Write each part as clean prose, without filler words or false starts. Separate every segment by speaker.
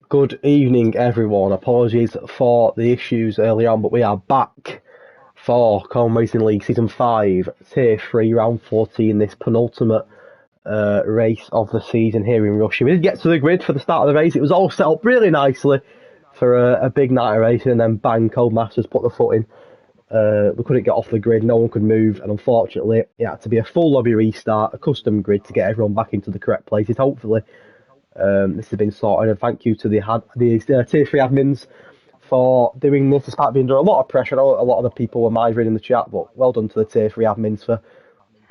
Speaker 1: Good evening, everyone. Apologies for the issues earlier on, but we are back for Colm Racing League Season 5, Tier 3, Round 14, this penultimate race of the season here in Russia. We did get to the grid for the start of the race. It was all set up really nicely for a big night of racing, and then bang, Codemasters put the foot in. We couldn't get off the grid, no one could move, and unfortunately, it had to be a full lobby restart, a custom grid to get everyone back into the correct places. Hopefully, this has been sorted, and thank you to the Tier 3 admins for doing this, despite being under a lot of pressure. I know a lot of the people were misreading in the chat, but well done to the Tier 3 admins for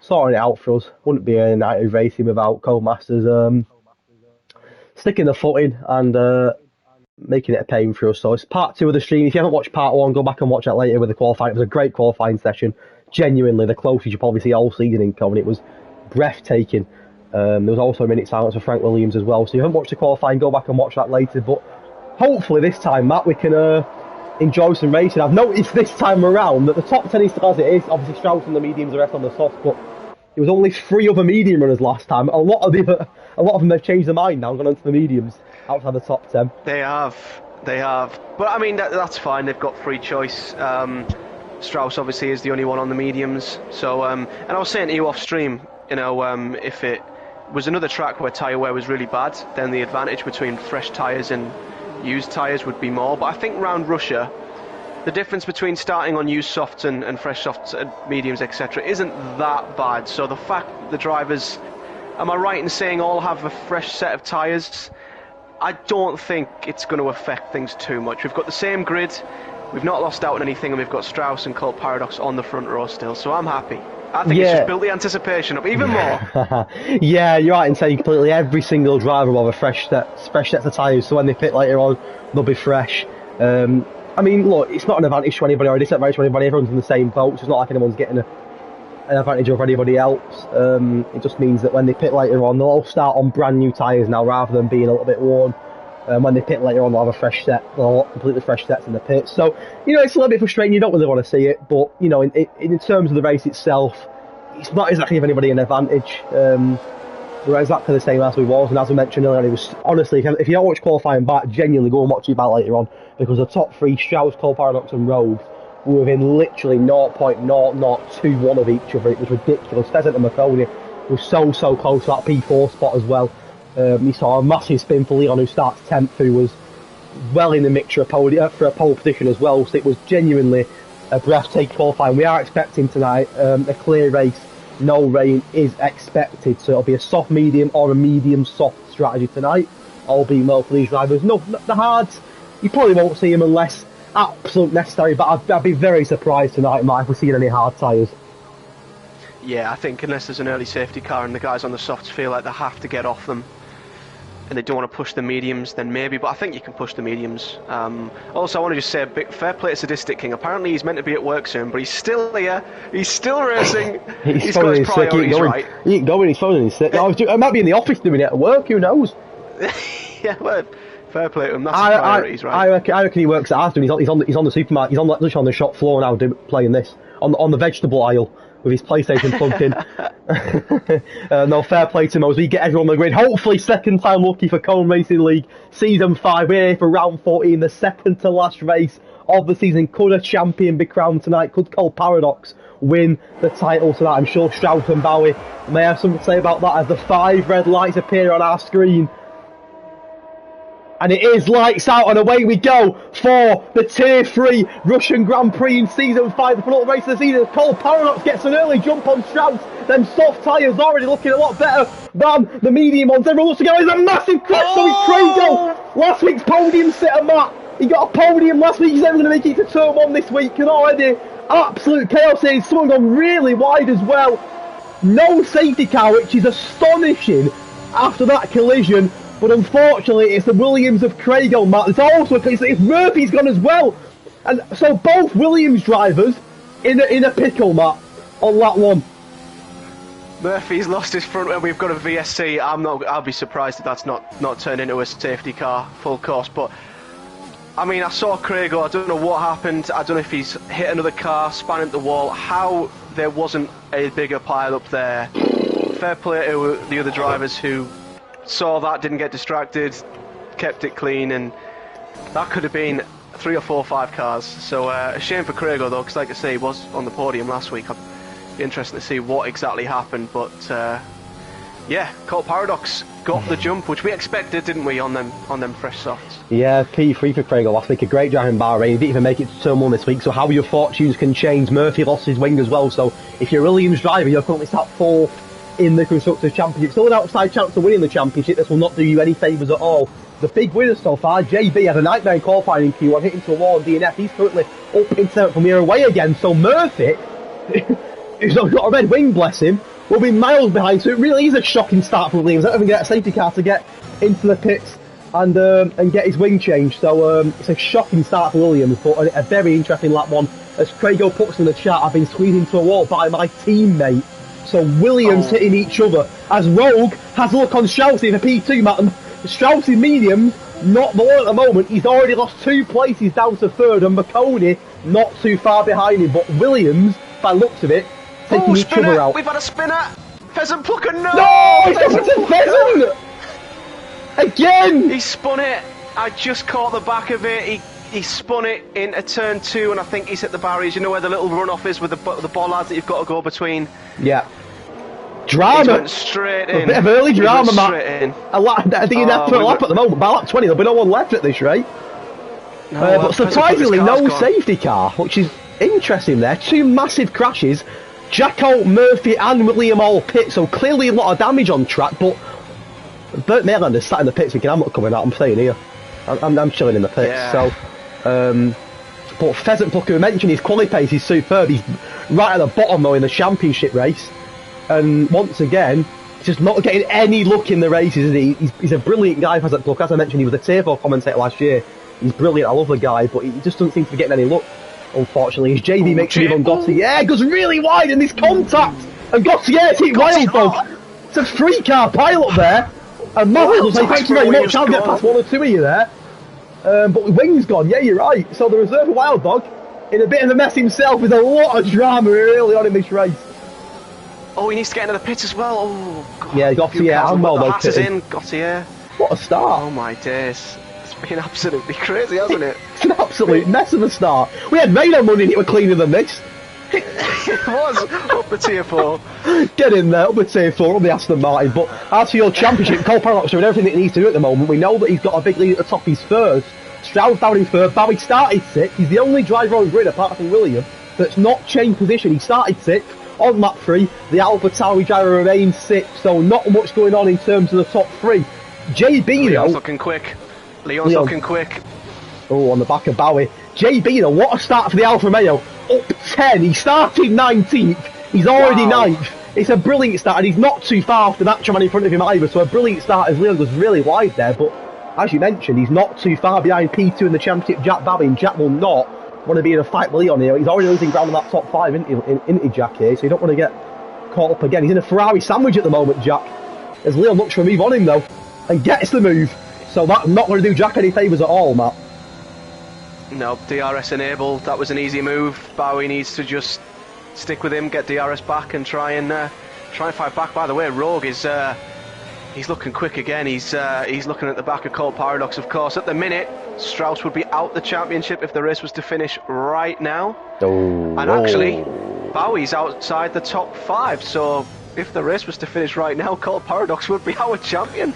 Speaker 1: sorting it out for us. Wouldn't be a night of racing without Codemasters sticking the foot in and making it a pain for us. So it's part 2 of the stream. If you haven't watched part 1, go back and watch that later with the qualifying. It was a great qualifying session. Genuinely, the closest you probably see all season in Cone. It was breathtaking. There was also a minute silence for Frank Williams as well. So if you haven't watched the qualifying, go back and watch that later. But hopefully this time, Matt, we can enjoy some racing. I've noticed this time around that the top 10 is still as it is. Obviously Strauss and the mediums, the rest on the soft, but there was only 3 other medium runners last time. A lot of them have changed their mind now and gone into the mediums outside the top 10.
Speaker 2: They have. But I mean, that's fine. They've got free choice. Strauss obviously is the only one on the mediums. So, and I was saying to you off stream, you know, if it was another track where tyre wear was really bad, then the advantage between fresh tyres and used tyres would be more. But I think round Russia, the difference between starting on used softs and fresh softs and mediums, etc., isn't that bad. So the fact that the drivers, am I right in saying all have a fresh set of tyres? I don't think it's going to affect things too much. We've got the same grid, we've not lost out on anything, and we've got Strauss and Colt Paradox on the front row still, so I'm happy. I think it's just built the anticipation up even more.
Speaker 1: Yeah, you're right in saying completely every single driver will have a fresh sets of tyres, so when they pit later on, they'll be fresh. I mean, look, it's not an advantage to anybody or a disadvantage to anybody. Everyone's in the same boat, so it's not like anyone's getting an advantage over anybody else. It just means that when they pit later on, they'll all start on brand new tyres now rather than being a little bit worn. When they pit later on, they'll have a fresh set. They'll have completely fresh sets in the pit. So, you know, it's a little bit frustrating. You don't really want to see it, but, you know, in terms of the race itself, it's not exactly give anybody an advantage. We're exactly the same as we was, and as I mentioned earlier, it was honestly, if you don't watch qualifying back, genuinely go and watch it back later on, because the top 3, Strauss, Colt Paradox and Rogue, were within literally 0.0021 of each other. It was ridiculous. Pheasant and Marconi was so close to that P4 spot as well. You saw a massive spin for Leon, who starts 10th, who was well in the mixture for a pole position as well. So it was genuinely a breathtaking qualifying. We are expecting tonight a clear race. No rain is expected, so it'll be a soft medium or a medium soft strategy tonight. All being well for these drivers. No, the hards, you probably won't see them unless absolute necessary, but I'd be very surprised tonight, Mike, if we're seeing any hard tyres.
Speaker 2: Yeah, I think unless there's an early safety car and the guys on the softs feel like they have to get off them and they don't want to push the mediums, then maybe, but I think you can push the mediums. Also, I want to just say a big fair play to Sadistic King. Apparently he's meant to be at work soon, but he's still here, he's still racing, he's got his priorities right.
Speaker 1: He ain't going, he's phoning his sick. I might be in the office doing it at work, who knows?
Speaker 2: Yeah, well, fair play to him, that's his priorities, right?
Speaker 1: I reckon he works at Aston. He's on the supermarket, he's literally on the shop floor now playing this, on the vegetable aisle, with his PlayStation plugged in. No, fair play to him as we get everyone on the grid. Hopefully second time lucky for Colm Racing League Season 5. We're here for round 14, the second to last race of the season. Could a champion be crowned tonight? Could Colt Paradox win the title tonight? I'm sure Strout and Bowie may have something to say about that as the 5 red lights appear on our screen. And it is lights out, and away we go for the Tier 3 Russian Grand Prix in Season 5, the penultimate race of the season. Colt Paradox gets an early jump on Strauss. Them soft tyres already looking a lot better than the medium ones. Everyone looks to go. It's a massive crash, so it's Craigo. Last week's podium sitter, Matt. He got a podium last week. He's never going to make it to Turn 1 this week. And already, absolute chaos here. Someone gone really wide as well. No safety car, which is astonishing after that collision. But unfortunately, it's the Williams of Craigo, Matt. It's also it's Murphy's gone as well, and so both Williams drivers in a pickle, Matt, on lap 1.
Speaker 2: Murphy's lost his front wheel. We've got a VSC. I'll be surprised if that's not turned into a safety car full course. But I mean, I saw Craigo. I don't know what happened. I don't know if he's hit another car, span into the wall. How there wasn't a bigger pile up there. Fair play to the other drivers who saw that, didn't get distracted, kept it clean, and that could have been 3 or 4 or 5 cars. So a shame for Craigo though, because like I say, he was on the podium last week. I'd be interested to see what exactly happened, but yeah, Colt Paradox got the jump, which we expected, didn't we, on them fresh softs?
Speaker 1: Yeah, P3 for Craigo last week, a great drive in Bahrain. He didn't even make it to turn 1 this week, so how your fortunes can change. Murphy lost his wing as well, so if you're a Williams driver, you're currently sat 4th in the Constructors' Championship. Still an outside chance of winning the championship. This will not do you any favours at all. The big winner so far, JB, had a nightmare in qualifying in Q1, hit into a wall on DNF. He's currently up in 7th from here away again, so Murphy, who's not got a red wing, bless him, will be miles behind, so it really is a shocking start for Williams. I don't even get a safety car to get into the pits and get his wing changed. So it's a shocking start for Williams, but a very interesting lap one. As Craigo puts in the chat, I've been squeezed into a wall by my teammate. So Williams hitting each other. As Rogue has a look on Straussy for P2, Matt. Straussy mediums, not the one at the moment. He's already lost 2 places down to 3rd, and McConey not too far behind him. But Williams, by the looks of it, taking each other out.
Speaker 2: We've had a spinner! Pheasant Plucker, no!
Speaker 1: No! He's got a pheasant! Again!
Speaker 2: He spun it. I just caught the back of it. He spun it into turn 2, and I think he's hit the barriers. You know where the little runoff is with the bollards that you've got to go between?
Speaker 1: Yeah. Drama!
Speaker 2: He went straight in.
Speaker 1: A bit of early drama, Matt. I think he's left for a lap at the moment. By lap 20, there'll be no one left at this rate. No, but surprisingly, no safety car, which is interesting there. 2 massive crashes. Jacko, Murphy and William all pit, so clearly a lot of damage on track, but Burt Maitlander's sat in the pits thinking, I'm not coming out, I'm staying here. I'm chilling in the pits. Yeah. So, but Pheasant Plucker, who mentioned his quali pace is superb. He's right at the bottom though in the championship race, and once again, he's just not getting any look in the races, is he? He's a brilliant guy, Pheasant Plucker. As I mentioned, he was a Tier 4 commentator last year. He's brilliant, I love the guy, but he just doesn't seem to be getting any luck, unfortunately. As JB makes a move on Gautier, yeah, goes really wide in this contact, and Gautier's hit Wild Dog. It's a 3-car pilot there. And Miles will say, thank you very much, I'll get past 1 or 2 of you there. But the wing's gone, yeah, you're right. So the reserve for Wild Dog, in a bit of a mess himself, with a lot of drama early on in this race.
Speaker 2: Oh, he needs to get into the pits as well. Oh, God.
Speaker 1: Yeah, Gautier and Wild Dog
Speaker 2: in, Gautier.
Speaker 1: What a start.
Speaker 2: Oh my days. It's been absolutely crazy, hasn't it?
Speaker 1: It's an absolute mess of a start. We had rain on Monday and it was cleaner than this.
Speaker 2: It was up the Tier 4.
Speaker 1: Get in there, up the Tier 4 on the Aston Martin. But as for your championship, Colt Paradox doing everything that he needs to do at the moment. We know that he's got a big lead at the top. He's first. Strauss down in third. Bowie started 6th. He's the only driver on grid, apart from William, that's not changed position. He started 6th. On lap 3, the Alpha Tauri driver remains 6th. So not much going on in terms of the top 3. JB,
Speaker 2: Leon's looking quick. Leon's looking quick.
Speaker 1: Oh, on the back of Bowie. JB, though, what a start for the Alfa Romeo. Up 10. He started 19th. He's already 9th. It's a brilliant start, and he's not too far off the natural man in front of him either. So a brilliant start as Leon goes really wide there. But as you mentioned, he's not too far behind P2 in the championship, Jack Babby. And Jack will not want to be in a fight with Leon here. He's already losing ground on that top 5, isn't Jack here? So you don't want to get caught up again. He's in a Ferrari sandwich at the moment, Jack. As Leon looks for a move on him, though, and gets the move. So that's not going to do Jack any favours at all, Matt.
Speaker 2: No, DRS enabled. That was an easy move. Bowie needs to just stick with him, get DRS back, and try and fight back. By the way, Rogue is he's looking quick again. He's looking at the back of Colt Paradox, of course. At the minute, Strauss would be out the championship if the race was to finish right now.
Speaker 1: Oh,
Speaker 2: and actually, Bowie's outside the top 5. So if the race was to finish right now, Colt Paradox would be our champion.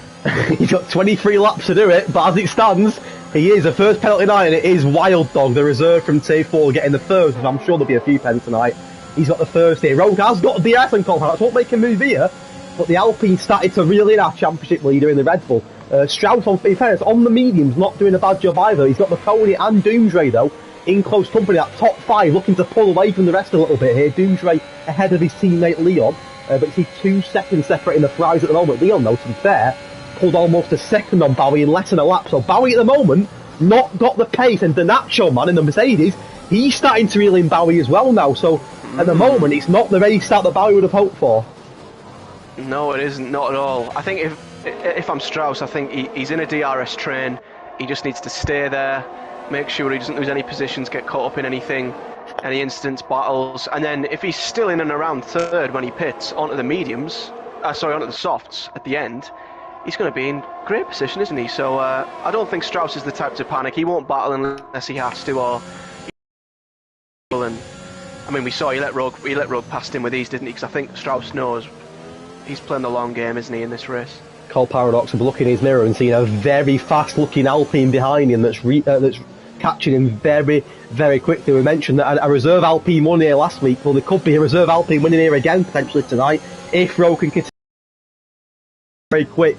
Speaker 1: He's got 23 laps to do it, but as it stands, he is. The first penalty tonight, and it is Wild Dog, the reserve from Tier 4, getting the first. I'm sure there'll be a few pens tonight. He's got the first here. Rogue has got the DS and Colt Paradox. Won't make a move here, but the Alpine started to reel in our championship leader in the Red Bull. Strauss, in fairness, on the mediums, not doing a bad job either. He's got McConey and Doomsday, though, in close company. That top 5 looking to pull away from the rest a little bit here. Doomsday ahead of his teammate Leon, but you see 2 seconds separating the Ferraris at the moment. Leon, though, to be fair, pulled almost a second on Bowie in less than a lap. So Bowie at the moment not got the pace, and the Nacho man in the Mercedes, he's starting to reel in Bowie as well now. So at the moment, it's not the race start that Bowie would have hoped for.
Speaker 2: No, it isn't, not at all. I think if I'm Strauss, I think he's in a DRS train. He just needs to stay there, make sure he doesn't lose any positions, get caught up in anything, any instance battles, and then if he's still in and around 3rd when he pits onto the mediums, onto the softs at the end, he's going to be in great position, isn't he? So I don't think Strauss is the type to panic. He won't battle unless he has to, or. And I mean, we saw he let Rogue past him with ease, didn't he? Because I think Strauss knows he's playing the long game, isn't he, in this race?
Speaker 1: Cole Paradox will be looking in his mirror and seeing a very fast-looking Alpine behind him that's catching him very, very quickly. We mentioned that a reserve Alpine won here last week. Well, there could be a reserve Alpine winning here again potentially tonight if Rogue can continue very quick.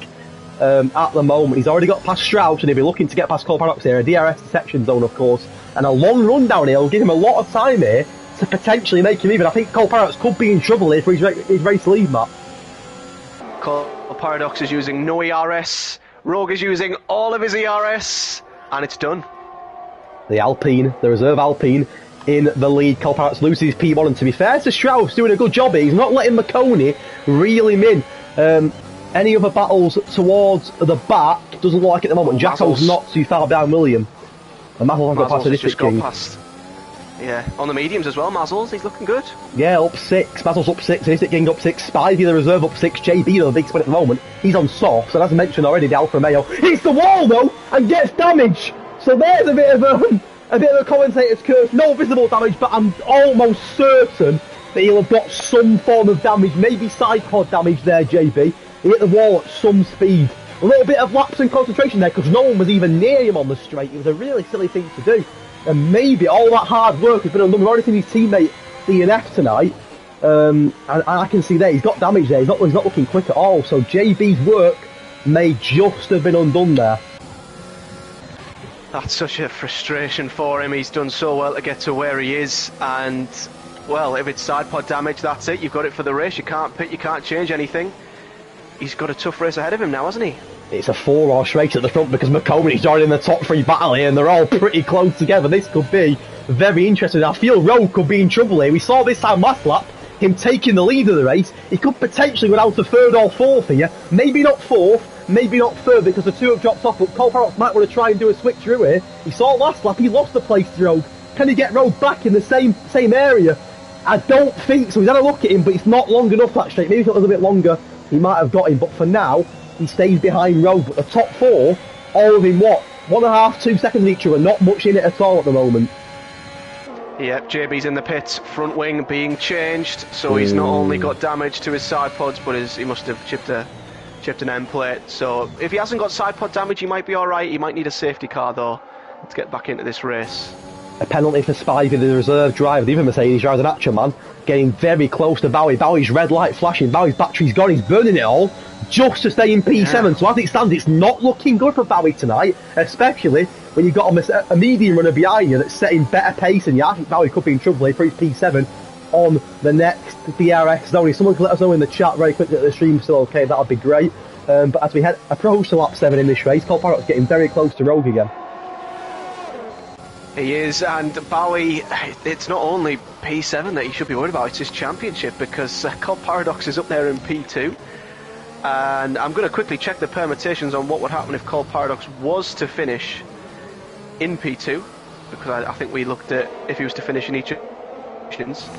Speaker 1: At the moment, he's already got past Strauss and he'll be looking to get past Cole Paradox here. A DRS detection zone, of course, and a long run down here will give him a lot of time here to potentially make him even. I think Cole Paradox could be in trouble here for his race lead, Matt.
Speaker 2: Cole Paradox is using no ERS. Rogue is using all of his ERS, and it's done.
Speaker 1: The Alpine, the reserve Alpine, in the lead. Cole Paradox loses his P1, and to be fair to Strauss, doing a good job here. He's not letting McConey reel him in. Any other battles towards the back doesn't look like at the moment. Jacko's not too far behind William. And Mazel's got past the District King.
Speaker 2: Yeah, on the mediums as well, Mazel's, he's looking good.
Speaker 1: Yeah, up 6. Mazel's up 6, District King up 6, Spivey the reserve up 6, JB the big spin at the moment. He's on soft, and as I mentioned already, the Alfa Romeo hits the wall though and gets damage. So there's a bit of a commentator's curse. No visible damage, but I'm almost certain that he'll have got some form of damage, maybe side pod damage there, JB. He hit the wall at some speed. A little bit of lapse in concentration there because no one was even near him on the straight. It was a really silly thing to do. And maybe all that hard work has been undone. We've already seen his teammate DNF tonight. And I can see there, he's got damage there. He's not looking quick at all. So JB's work may just have been undone there.
Speaker 2: That's such a frustration for him. He's done so well to get to where he is. And, well, if it's side pod damage, that's it. You've got it for the race. You can't pit, you can't change anything. He's got a tough race ahead of him now, hasn't he?
Speaker 1: It's a 4-horse race at the front because McConey's already in the top 3 battle here and they're all pretty close together. This could be very interesting. I feel Rogue could be in trouble here. We saw this time last lap, him taking the lead of the race. He could potentially go down to 3rd or 4th here. Maybe not 4th, maybe not 3rd because the 2 have dropped off, but Cole Paradox might want to try and do a switch through here. He saw last lap, he lost the place to Rogue. Can he get Rogue back in the same area? I don't think so. He's had a look at him, but it's not long enough that straight. Maybe if it was a bit longer, he might have got him, but for now, he stays behind Rogue. But the top 4, all of him, 1.5, 2 seconds each other, not much in it at all at the moment.
Speaker 2: Yep, JB's in the pits, front wing being changed, so he's not only got damage to his side pods, but he must have chipped an end plate. So if he hasn't got side pod damage, he might be alright. He might need a safety car though to get back into this race.
Speaker 1: A penalty for Spivey, the reserve driver, the other Mercedes driver, the actual man, getting very close to Bowie. Bowie's red light flashing, Bowie's battery's gone, he's burning it all, just to stay in P7. So as it stands, it's not looking good for Bowie tonight, especially when you've got a medium runner behind you that's setting better pace than you. I think Bowie could be in trouble here for his P7 on the next DRS zone. If someone can let us know in the chat very quickly that the stream's still okay, that would be great. But as we approach to lap 7 in this race, Cole Paradox getting very close to Rogue again.
Speaker 2: He is, and Bowie, it's not only P7 that he should be worried about, it's his championship, because Cole Paradox is up there in P2. And I'm going to quickly check the permutations on what would happen if Cole Paradox was to finish in P2, because I think we looked at if he was to finish in each positions.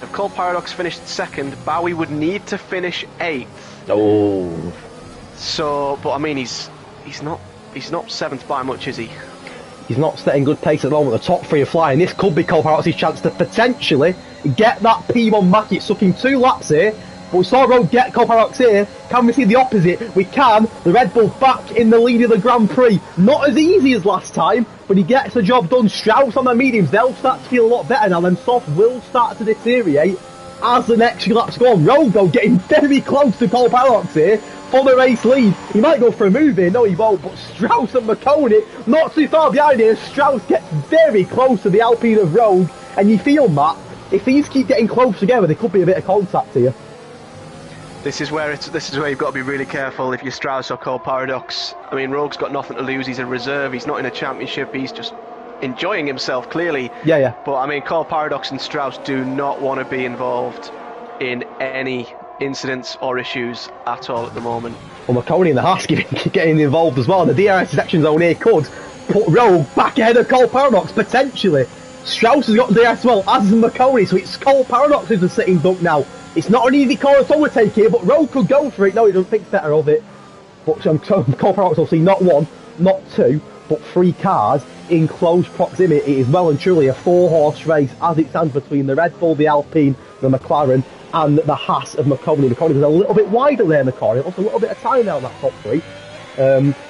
Speaker 2: If Cole Paradox finished 2nd, Bowie would need to finish 8th.
Speaker 1: Oh.
Speaker 2: So, but I mean, he's not 7th by much, is he?
Speaker 1: He's not setting good pace at the moment. The top 3 are flying. This could be Cole Paradox's chance to potentially get that P1 back. It's sucking 2 laps here. But we saw Rogue get Cole Paradox here. Can we see the opposite? We can. The Red Bull back in the lead of the Grand Prix. Not as easy as last time, but he gets the job done. Strauss on the mediums. They'll start to feel a lot better now. Then soft will start to deteriorate as the next few laps go on. Rogue, though, getting very close to Cole Paradox here for the race lead. He might go for a move here, no he won't, but Strauss and McConey not too far behind here. Strauss gets very close to the Alpine of Rogue, and you feel, Matt, if these keep getting close together, there could be a bit of contact here.
Speaker 2: This is where you've got to be really careful if you're Strauss or Cole Paradox. I mean, Rogue's got nothing to lose, he's a reserve, he's not in a championship, he's just enjoying himself, clearly.
Speaker 1: Yeah.
Speaker 2: But I mean, Cole Paradox and Strauss do not want to be involved in any incidents or issues at all at the moment.
Speaker 1: Well, McConey and the Haas getting involved as well. The DRS detection zone here could put Rogue back ahead of Cole Paradox, potentially. Strauss has got the DRS as well, as is McConey, so it's Cole Paradox who's the sitting duck now. It's not an easy corner to overtake here, but Rogue could go for it. No, he doesn't think better of it. But Cole Paradox will see not one, not two, but 3 cars in close proximity. It is well and truly a 4-horse race as it stands between the Red Bull, the Alpine, the McLaren, and the Haas of McConaughey. McConaughey was a little bit wider there in the corner. It lost a little bit of time now in that top 3.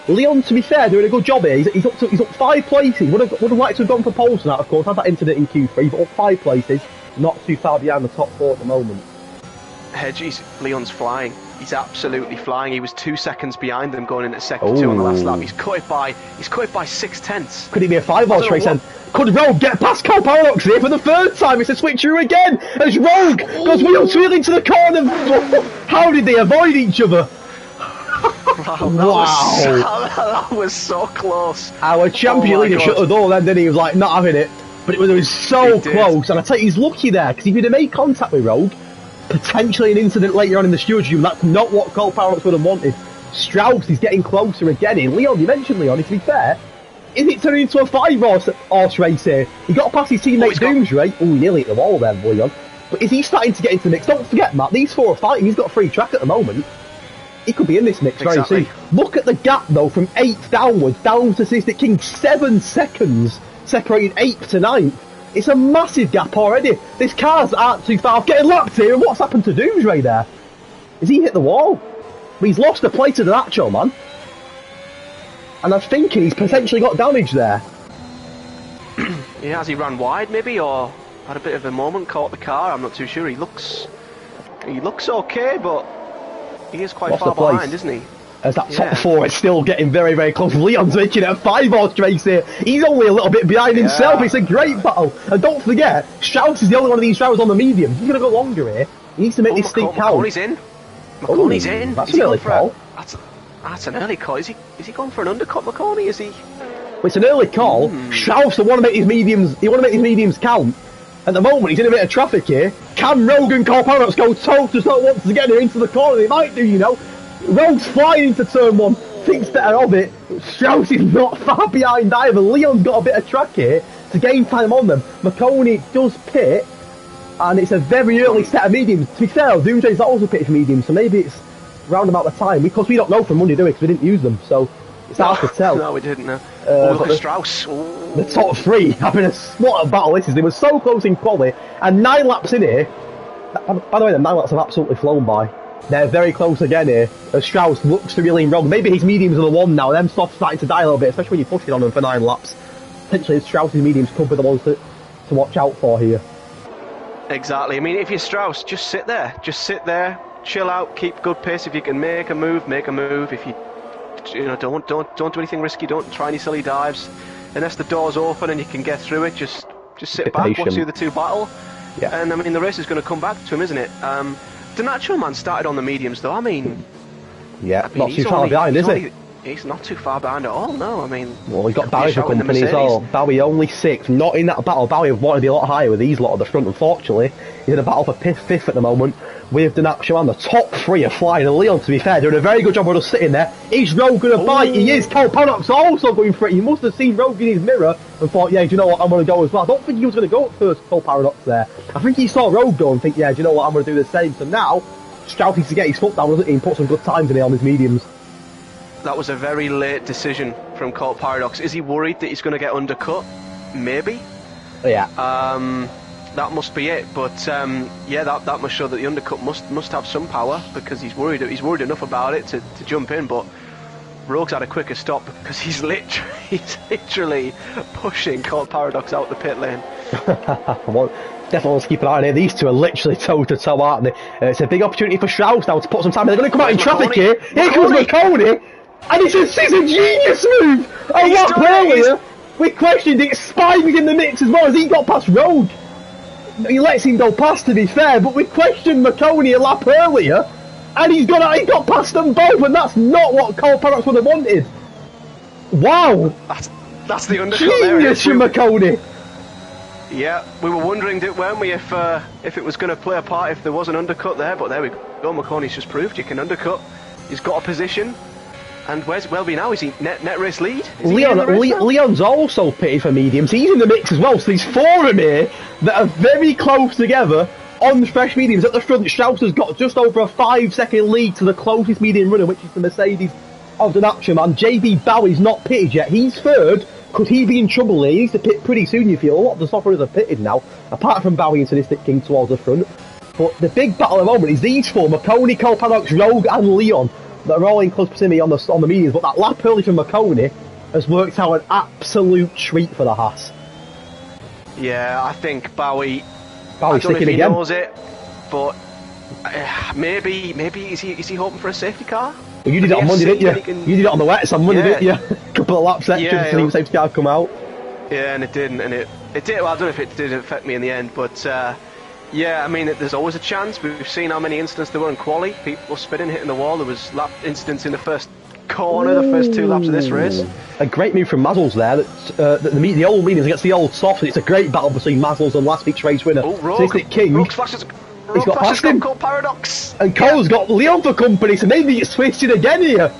Speaker 1: Leon, to be fair, doing a good job here. He's up 5 places. Would have liked to have gone for pole tonight, of course. Had that incident in Q3, but up 5 places. Not too far behind the top 4 at the moment.
Speaker 2: Hedges, Leon's flying. He's absolutely flying. He was 2 seconds behind them going into sector 2 on the last lap. He's cut it by 6/10.
Speaker 1: Could it be a 5-horse race then? Could Rogue get past Cole Paradox here for the 3rd time? It's a switcheroo again as Rogue goes wheel into the corner. How did they avoid each other?
Speaker 2: That was so close.
Speaker 1: Our champion leader shut the door then, didn't he? He was like, not having it. But it was so close. And I tell you, he's lucky there, because if he'd have made contact with Rogue, potentially an incident later on in the stewards room, that's not what Cole Paradox would have wanted. Strauss is getting closer again in. Leon, you mentioned Leon, to be fair, is it turning into a 5-horse race here? He got past his teammate Doomsray. Oh, he nearly hit the wall there, Leon. But is he starting to get into the mix? Don't forget, Matt, these 4 are fighting. He's got a free track at the moment. He could be in this mix very soon. Look at the gap, though, from 8th downwards, down to Statistic King. 7 seconds separating 8th to 9th. It's a massive gap already. This car's aren't too far off getting lapped here, and what's happened to Doomsray there? Has he hit the wall? But he's lost a plate to the Nacho, man. And I'm thinking he's potentially got damage there.
Speaker 2: Yeah, has he ran wide maybe, or had a bit of a moment, caught the car? I'm not too sure. He looks okay, but he is quite far behind, isn't he?
Speaker 1: As that top 4 is still getting very, very close. Leon's making it a 5-horse race here. He's only a little bit behind himself. It's a great battle. And don't forget, Strauss is the only one of these drivers on the medium. He's going to go longer here. He needs to make this stint count.
Speaker 2: McConaughey's in. McConaughey's in.
Speaker 1: That's an early call.
Speaker 2: That's an early call. Is he going for an undercut, McConaughey? Is he?
Speaker 1: Well, it's an early call. Strauss will want to make his mediums. He want to make his mediums count. At the moment, he's in a bit of traffic here. Can Rogan Cole Paradox go toe to toe once again into the corner? They might do, you know. Rogue's flying into turn 1, thinks better of it. Strauss is not far behind either. Leon's got a bit of track here to gain time on them. McConaughey does pit, and it's a very early set of mediums. To be fair, Doomsday's also pitted for mediums, so maybe it's round about the time. Because we don't know from Monday, do we? Because we didn't use them, so it's hard to tell.
Speaker 2: No, we didn't, no. Look at Strauss.
Speaker 1: The top 3 having a what a battle this is. They were so close in quali, and 9 laps in here. By the way, the 9 laps have absolutely flown by. They're very close again here, as Strauss looks to really wrong. Maybe his mediums are the one now, them softs starting to die a little bit, especially when you're pushing on them for 9 laps. Potentially Strauss's mediums could be the ones to watch out for here.
Speaker 2: Exactly. I mean, if you're Strauss, just sit there. Just sit there, chill out, keep good pace. If you can make a move, make a move. If you don't do anything risky, don't try any silly dives. Unless the door's open and you can get through it, just sit back, watch the other 2 battle. Yeah. And I mean, the race is going to come back to him, isn't it? The Nacho man started on the mediums, though. I mean,
Speaker 1: not too far behind, is he?
Speaker 2: He's not too far behind at all. No, I mean,
Speaker 1: well, he's got Barry for company as well. Barry only 6th, not in that battle. Barry wanted to be a lot higher with these lot at the front. Unfortunately, he's in a battle for 5th at the moment with the Nacho man. The top 3 are flying. And Leon, to be fair, doing a very good job of just sitting there. Is Rogue going to bite? He is. Cole Paradox also going for it. He must have seen Rogue in his mirror and thought, yeah, do you know what, I'm going to go as well. I don't think he was going to go at first, Cole Paradox there. I think he saw Rogue go and think, yeah, do you know what, I'm going to do the same. So now, Strauss needs to get his foot down, doesn't he, and put some good times in it on his mediums.
Speaker 2: That was a very late decision from Cole Paradox. Is he worried that he's going to get undercut? Maybe.
Speaker 1: Yeah.
Speaker 2: That must be it. But yeah, that must show that the undercut must have some power, because he's worried enough about it to jump in. But Rogue's had a quicker stop because he's literally pushing Cole Paradox out the pit lane.
Speaker 1: Well, definitely want to keep an eye on it. These 2 are literally toe to toe, aren't they? It's a big opportunity for Strauss now to put some time. They're going to come out in traffic here. Here comes McConaughey. And it's a genius move! A lap earlier, we questioned it, Spivey's in the mix as well as he got past Rogue. He lets him go past, to be fair, but we questioned McConaughey a lap earlier, and he got past them both, and that's not what Cole Paradox would have wanted. Wow!
Speaker 2: That's the undercut
Speaker 1: there. Genius from McConaughey!
Speaker 2: Yeah, we were wondering, weren't we, if it was going to play a part if there was an undercut there, but there we go. McConaughey's just proved you can undercut. He's got a position. And where's Welby now? Is he net race lead?
Speaker 1: Leon's also pitted for mediums. He's in the mix as well. So there's 4 of them here that are very close together on the fresh mediums. At the front, Strauss has got just over a 5-second lead to the closest medium runner, which is the Mercedes of the natural man. JB Bowie's not pitted yet. He's third. Could he be in trouble here? He needs to pit pretty soon, you feel. A lot of the soft runners are pitted now, apart from Bowie and Sadistic King towards the front. But the big battle at the moment is these four, McConey, Cole Paradox, Rogue and Leon, that are all in close proximity on the mediums. But that lap early from McConey has worked out an absolute treat for the Haas.
Speaker 2: Yeah, I think Bowie's
Speaker 1: sticking again.
Speaker 2: He knows it, but maybe is he hoping for a safety car?
Speaker 1: Well, you did it on Monday, didn't you? You did it on the wets on Monday, didn't you? A couple of laps extra to see the safety car come out.
Speaker 2: Yeah, and it didn't, and it did. Well, I don't know if it did affect me in the end, but yeah, I mean, there's always a chance. We've seen how many incidents there were in quali. People spinning, hitting the wall. There was lap incidents in the first corner, the first 2 laps of this race.
Speaker 1: A great move from Mazzles there. The old mediums against the old soft. And it's a great battle between Mazzles and last week's race winner.
Speaker 2: Oh, Rogue.
Speaker 1: King.
Speaker 2: Rogue's flashes. He's got past him. Cole Paradox.
Speaker 1: And Cole's got Leon for company, so maybe it's twisted again here.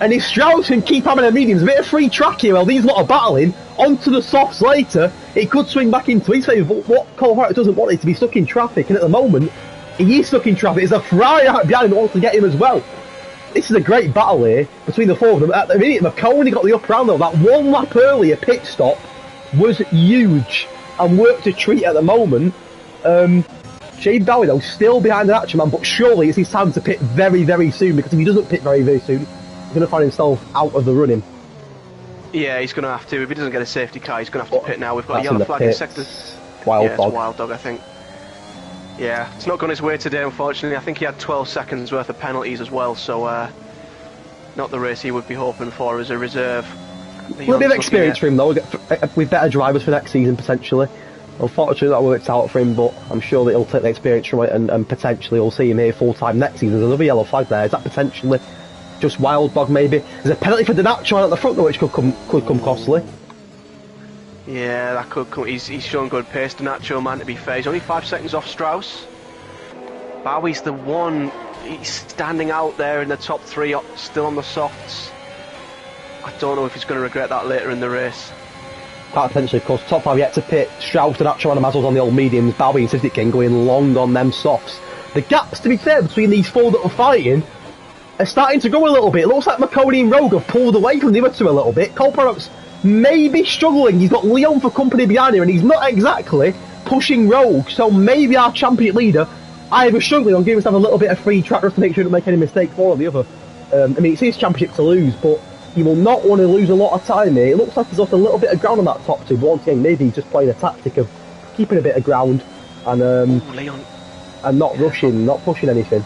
Speaker 1: And if Strauss can keep having a mediums, a bit of free track here while these lot are battling, onto the softs later, it could swing back into his favour. But what Cole Paradox doesn't want is to be stuck in traffic, and at the moment, he is stuck in traffic. There's a Ferrari out behind him that wants to get him as well. This is a great battle here between the four of them. At the minute, McConey got the upper hand though. That 1 lap earlier pit stop was huge and worked a treat at the moment. Shane Bowie though still behind the natural man, but surely it's his time to pit very, very soon, because if he doesn't pit very, very soon, he's going to find himself out of the running.
Speaker 2: Yeah, he's going to have to. If he doesn't get a safety car, he's going to have to pit now. We've got a yellow flag in sector.
Speaker 1: Wild
Speaker 2: Dog.
Speaker 1: It's
Speaker 2: Wild Dog, I think. Yeah, it's not gone his way today, unfortunately. I think he had 12 seconds worth of penalties as well, so not the race he would be hoping for as a reserve.
Speaker 1: A little bit of experience for him though, with better drivers for next season potentially. Unfortunately that worked out for him, but I'm sure that he'll take the experience from it, and potentially we'll see him here full time next season. There's another yellow flag there. Is that potentially just Wild Dog maybe? There's a penalty for the natural at the front though, which could come costly.
Speaker 2: Yeah, that could come. He's shown good pace, the natural man, to be fair. He's only 5 seconds off Strauss. Bowie's the one. He's standing out there in the top 3, still on the softs. I don't know if he's going to regret that later in the race.
Speaker 1: Quite potentially, of course. Top 5 yet to pit. Strauss, the natural and Mazzles on the old mediums. Bowie and Sadistic King going long on them softs. The gaps, to be fair, between these four that are fighting are starting to go a little bit. It looks like McConey and Rogue have pulled away from the other two a little bit. Cole Paradox maybe struggling. He's got Leon for company behind here, and he's not exactly pushing Rogue. So maybe our champion leader either struggling or giving himself a little bit of free track just to make sure he doesn't make any mistakes, one or the other. I mean, it's his championship to lose, but you will not want to lose a lot of time here. It looks like he's lost a little bit of ground on that top 2, but once again, maybe he's just playing a tactic of keeping a bit of ground and not rushing, not pushing anything.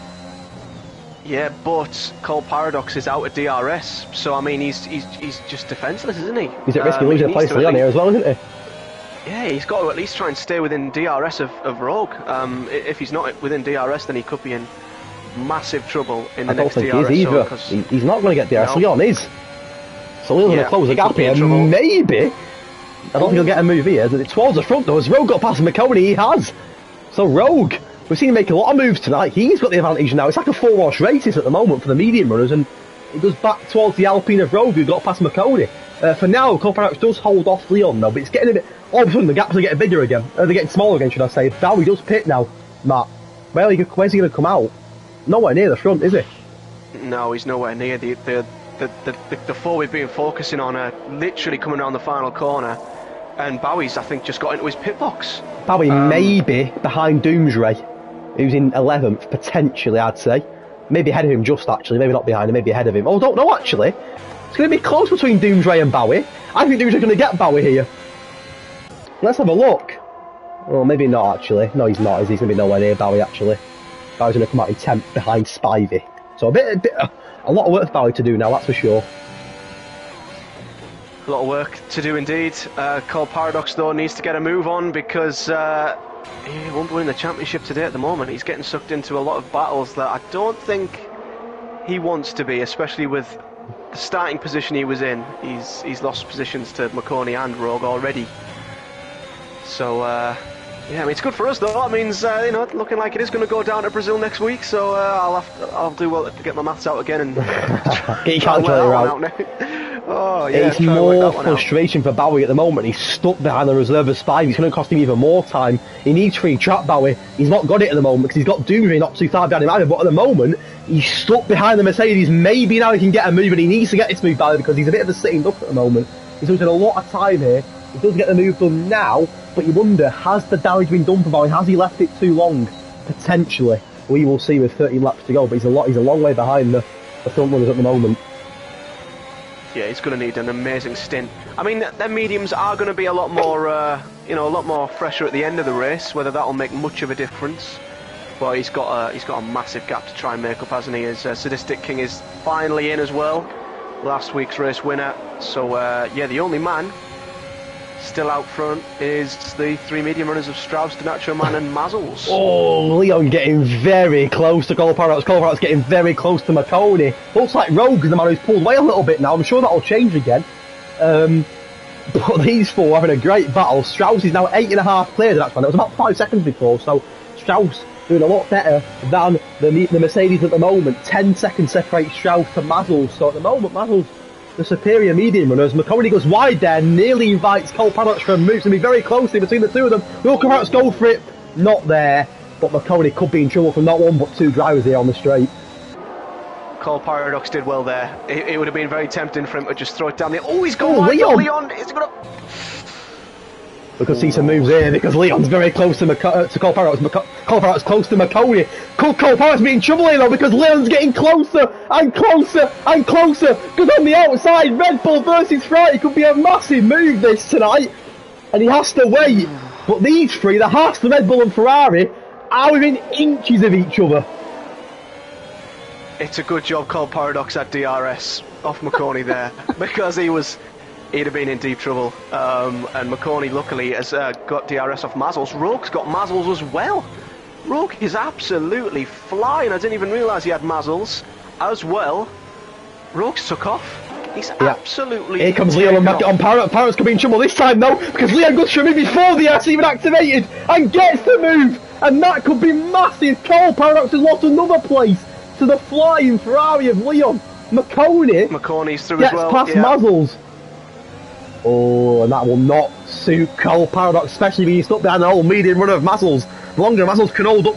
Speaker 2: Yeah, but Cole Paradox is out of DRS, so I mean, he's just defenceless, isn't he?
Speaker 1: He's at risk of losing a place to Leon here as well, isn't he?
Speaker 2: Yeah, he's got to at least try and stay within DRS of Rogue. If he's not within DRS, then he could be in massive trouble in the next DRS. I don't think he is either.
Speaker 1: He's not going to get DRS. No. Leon is. So Leon's going to close the gap here. Maybe. I don't think he'll get a move here. Towards the front though, as Rogue got past McConey, he has. So Rogue, we've seen him make a lot of moves tonight. He's got the advantage now. It's like a 4-horse race at the moment for the medium runners, and it goes back towards the Alpine of Rogue, who got past McConey. For now, Cole Paradox does hold off Leon though, but it's getting a bit. All of a sudden, the gaps are getting bigger again. They're getting smaller again, should I say. Bowie does pit now, Matt. Where's he going to come out? Nowhere near the front, is he?
Speaker 2: No, he's nowhere near. The four we've been focusing on are literally coming around the final corner, and Bowie's, I think, just got into his pit box.
Speaker 1: Bowie may be behind Doomsray, who's in 11th, potentially, I'd say. Maybe ahead of him, just actually. Maybe not behind him, maybe ahead of him. Oh, I don't know, actually. It's going to be close between Doomsray and Bowie. I think Doomsray's going to get Bowie here. Let's have a look. Well, maybe not, actually. No, he's not, is he? He's going to be nowhere near Bowie, actually. Bowie's going to come out in 10th behind Spivey. So a lot of work for Bowie to do now, that's for sure.
Speaker 2: A lot of work to do indeed. Cole Paradox, though, needs to get a move on, because he won't win the championship today at the moment. He's getting sucked into a lot of battles that I don't think he wants to be, especially with the starting position he was in. He's lost positions to McConey and Rogue already. So, yeah, I mean, it's good for us though. That means, you know, looking like it is going to go down to Brazil next week. So I'll do well to get my maths out again and
Speaker 1: get your calculator out.
Speaker 2: Oh, yeah,
Speaker 1: It's
Speaker 2: try and work
Speaker 1: more
Speaker 2: that one out.
Speaker 1: frustration for Bowie at the moment. He's stuck behind the reserves 5. It's going to cost him even more time. He needs free trap, Bowie. He's not got it at the moment because he's got Doomsday not too far behind him either. But at the moment, he's stuck behind the Mercedes. Maybe now he can get a move, and he needs to get this move, Bowie, because he's a bit of a sitting duck at the moment. He's losing a lot of time here. He does get the move done now, but you wonder, has the damage been done for Bowie? Has he left it too long? Potentially. We will see with 13 laps to go, but he's a long way behind the front runners at the moment.
Speaker 2: Yeah, he's going to need an amazing stint. I mean, their mediums are going to be a lot more, a lot more fresher at the end of the race. Whether that'll make much of a difference, but he's got a massive gap to try and make up, hasn't he? His Sadistic King is finally in as well, last week's race winner. So yeah, the only man still out front is the 3 medium runners of Strauss, Denacho Man and Mazzles.
Speaker 1: Oh, Leon getting very close to Cole Paradox. Cole Paradox getting very close to McConey. Looks like Rogue is the man who's pulled away a little bit now. I'm sure that'll change again. But these four having a great battle. Strauss is now 8.5 clear to that man. It was about 5 seconds before, so Strauss doing a lot better than the Mercedes at the moment. 10 seconds separate Strauss to Mazzles. So at the moment, Mazzles the superior medium runners. McConey goes wide there, nearly invites Cole Paradox for a move to be very closely between the two of them. Will Cole Paradox go for it? Not there, but McConey could be in trouble from not one but 2 drivers here on the straight.
Speaker 2: Cole Paradox did well there. It would have been very tempting for him to just throw it down there. Oh, he's gone wide. Leon is going to...
Speaker 1: We could see some moves here because Leon's very close to Cole Paradox. Cole Paradox close to McConey. Could Cole Paradox be in trouble here though, because Leon's getting closer and closer and closer? Because on the outside, Red Bull versus Ferrari could be a massive move this tonight, and he has to wait. But these three, the Haas, the Red Bull and Ferrari, are within inches of each other.
Speaker 2: It's a good job Cole Paradox had DRS off McConey there, because he'd have been in deep trouble. And McConey luckily has got DRS off Mazzles. Rogue's got Mazzles as well. Rogue is absolutely flying. I didn't even realise he had Mazzles as well. Rogue's took off. He's absolutely...
Speaker 1: Here comes Leon on Paradox. Paradox could be in trouble this time though, because Leon goes for a move before the Air's even activated and gets the move. And that could be massive. Cole Paradox has lost another place to the flying Ferrari of Leon.
Speaker 2: McConey's through as well.
Speaker 1: Gets past Mazzles. Oh, and that will not suit Cole Paradox, especially being stuck behind the whole medium runner of Mazzles. The longer Mazzles can hold up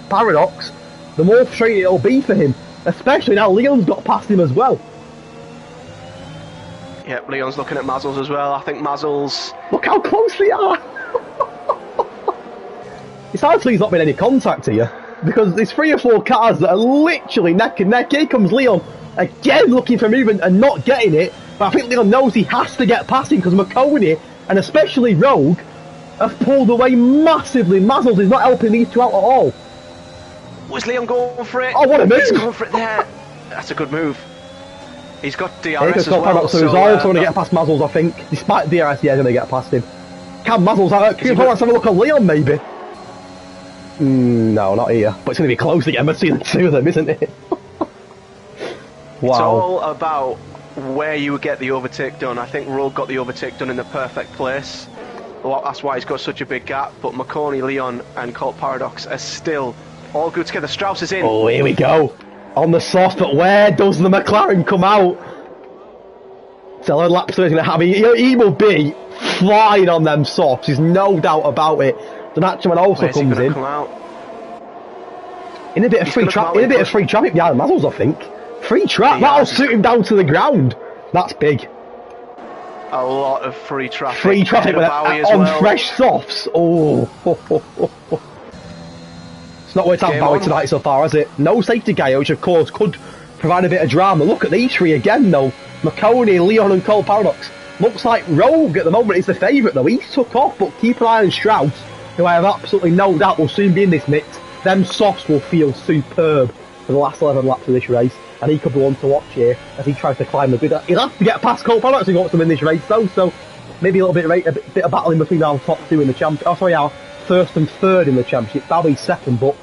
Speaker 1: Paradox, the more frustrating it'll be for him. Especially now Leon's got past him as well.
Speaker 2: Yep, Leon's looking at Mazzles as well. I think Mazzles...
Speaker 1: Look how close they are! It's actually not been any contact here, because there's 3 or 4 cars that are literally neck and neck. Here comes Leon, again looking for movement and not getting it. But I think Leon knows he has to get past him because McConey, and especially Rogue, have pulled away massively. Mazzles is not helping these two out at all.
Speaker 2: Was Leon going for it?
Speaker 1: Oh, what a move!
Speaker 2: He's going for it there. That's a good move. He's got DRS as
Speaker 1: well. So he's also going to get past Mazzles, I think. Despite DRS, yeah, he's going to get past him. Can Mazzles have a look at Leon, maybe? No, not here. But it's going to be close again between the two of them, isn't it?
Speaker 2: Wow. It's all about where you would get the overtake done. I think Rogue got the overtake done in the perfect place. Well, that's why he's got such a big gap. But McConey, Leon and Colt Paradox are still all good together. Strauss is in.
Speaker 1: Oh, here we go. On the soft, but where does the McLaren come out? So a lap he's going to have. He will be flying on them softs. There's no doubt about it. The Natchman also comes in. In a bit of free traffic behind Mazzles, I think. Free trap, that'll suit him down to the ground. That's big.
Speaker 2: A lot of free traffic.
Speaker 1: Free traffic on fresh softs. Oh. It's not worked out Bowie tonight so far, has it? No safety guy, which of course could provide a bit of drama. Look at these three again though. McConey, Leon and Cole Paradox. Looks like Rogue at the moment is the favourite though. He's took off, but keep an eye on Strauss, who I have absolutely no doubt will soon be in this mix. Them softs will feel superb for the last 11 laps of this race. And he could be one to watch here as he tries to climb the grid. He'll have to get past Cole Paradox if he wants to win this race though, so maybe a bit of battling between our top 2 in the championship. Oh sorry, our 1st and 3rd in the championship. Bowie's 2nd, but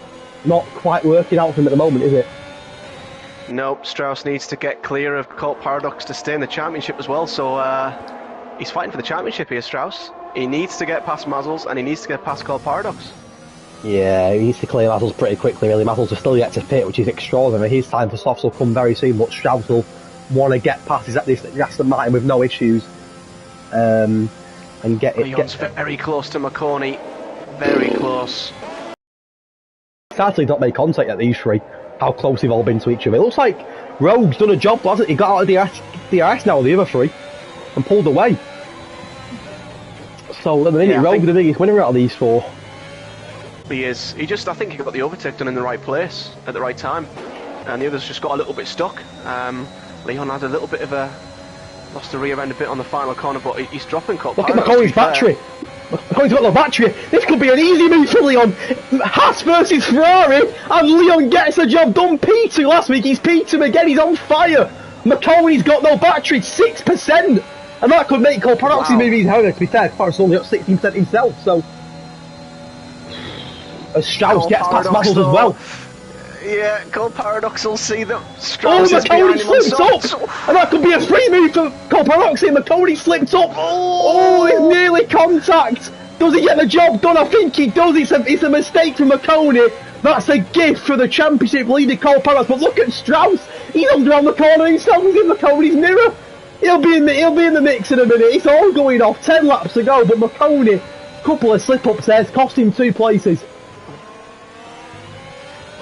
Speaker 1: not quite working out for him at the moment, is it?
Speaker 2: Nope, Strauss needs to get clear of Colt Paradox to stay in the championship as well, so he's fighting for the championship here, Strauss. He needs to get past Mazzles and he needs to get past Colt Paradox.
Speaker 1: Yeah, he needs to clear Mazzles pretty quickly really. Mazzles is still yet to pit, which is extraordinary. His time for softs will come very soon, but Strauss will want to get past is at this Aston Martin with no issues, and get it.
Speaker 2: Leon's very close to McCorney, very close.
Speaker 1: Sadly, not made contact yet. These three, how close they've all been to each other. It looks like Rogue's done a job, hasn't he? Got out of the DRS now, the other three, and pulled away. So at the minute, Rogue the biggest winner out of these four.
Speaker 2: He is. I think he got the overtake done in the right place at the right time, and the others just got a little bit stuck. Leon had a little bit of lost the rear end a bit on the final corner, but he's dropping cut.
Speaker 1: Look at McCoy's battery. McCoy's got no battery. This could be an easy move for Leon. Haas versus Ferrari, and Leon gets the job done. P2 last week, he's P2 again. He's on fire. McCoy's got no battery, 6%, and that could make Cole Paradox's move easy. However, to be fair, Paradox only got 16% himself, so. As Strauss gets past Mazzles as well.
Speaker 2: Yeah, Cole Paradox will see that Strauss
Speaker 1: is behind him. Slipped up! And that could be a free move for Cole Paradox here. McConey slipped up. Oh, it's nearly contact. Does he get the job done? I think he does. It's a mistake from McConey. That's a gift for the championship leader Cole Paradox. But look at Strauss. He's under around the corner himself. He's in McConey's mirror. He'll be in the mix in a minute. It's all going off. 10 laps to go. But McConey, couple of slip-ups there, cost him 2 places.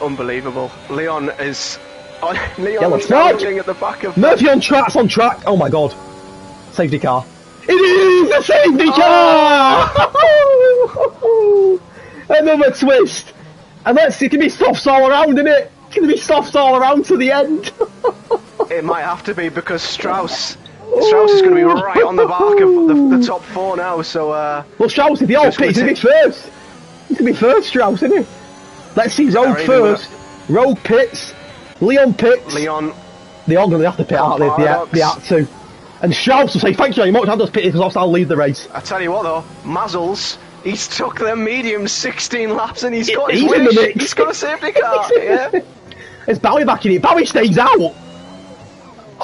Speaker 2: Unbelievable. Leon is
Speaker 1: Yellow flag
Speaker 2: at the back of
Speaker 1: Murphy on track. Oh my god. Safety car. It is a safety car! Another twist. And it's going to be softs all around, isn't it? It's going to be softs all around to the end.
Speaker 2: It might have to be because Strauss is going to be right on the back of the top 4 now, so
Speaker 1: well, Strauss, if he all pits, he's going to be first. He's going to be first, Strauss, isn't he? Let's see Rogue first. Rogue pits. Leon pits. They're all going to have to pit, aren't they? They have to. And Strauss will say, thank you very much, I'll just pit because I'll lead the race.
Speaker 2: I tell you what though, Mazzles, he's took them mediums 16 laps and he's got his
Speaker 1: in the mix.
Speaker 2: He's got a safety car. Yeah.
Speaker 1: It's Bowie back in it. Bowie stays out.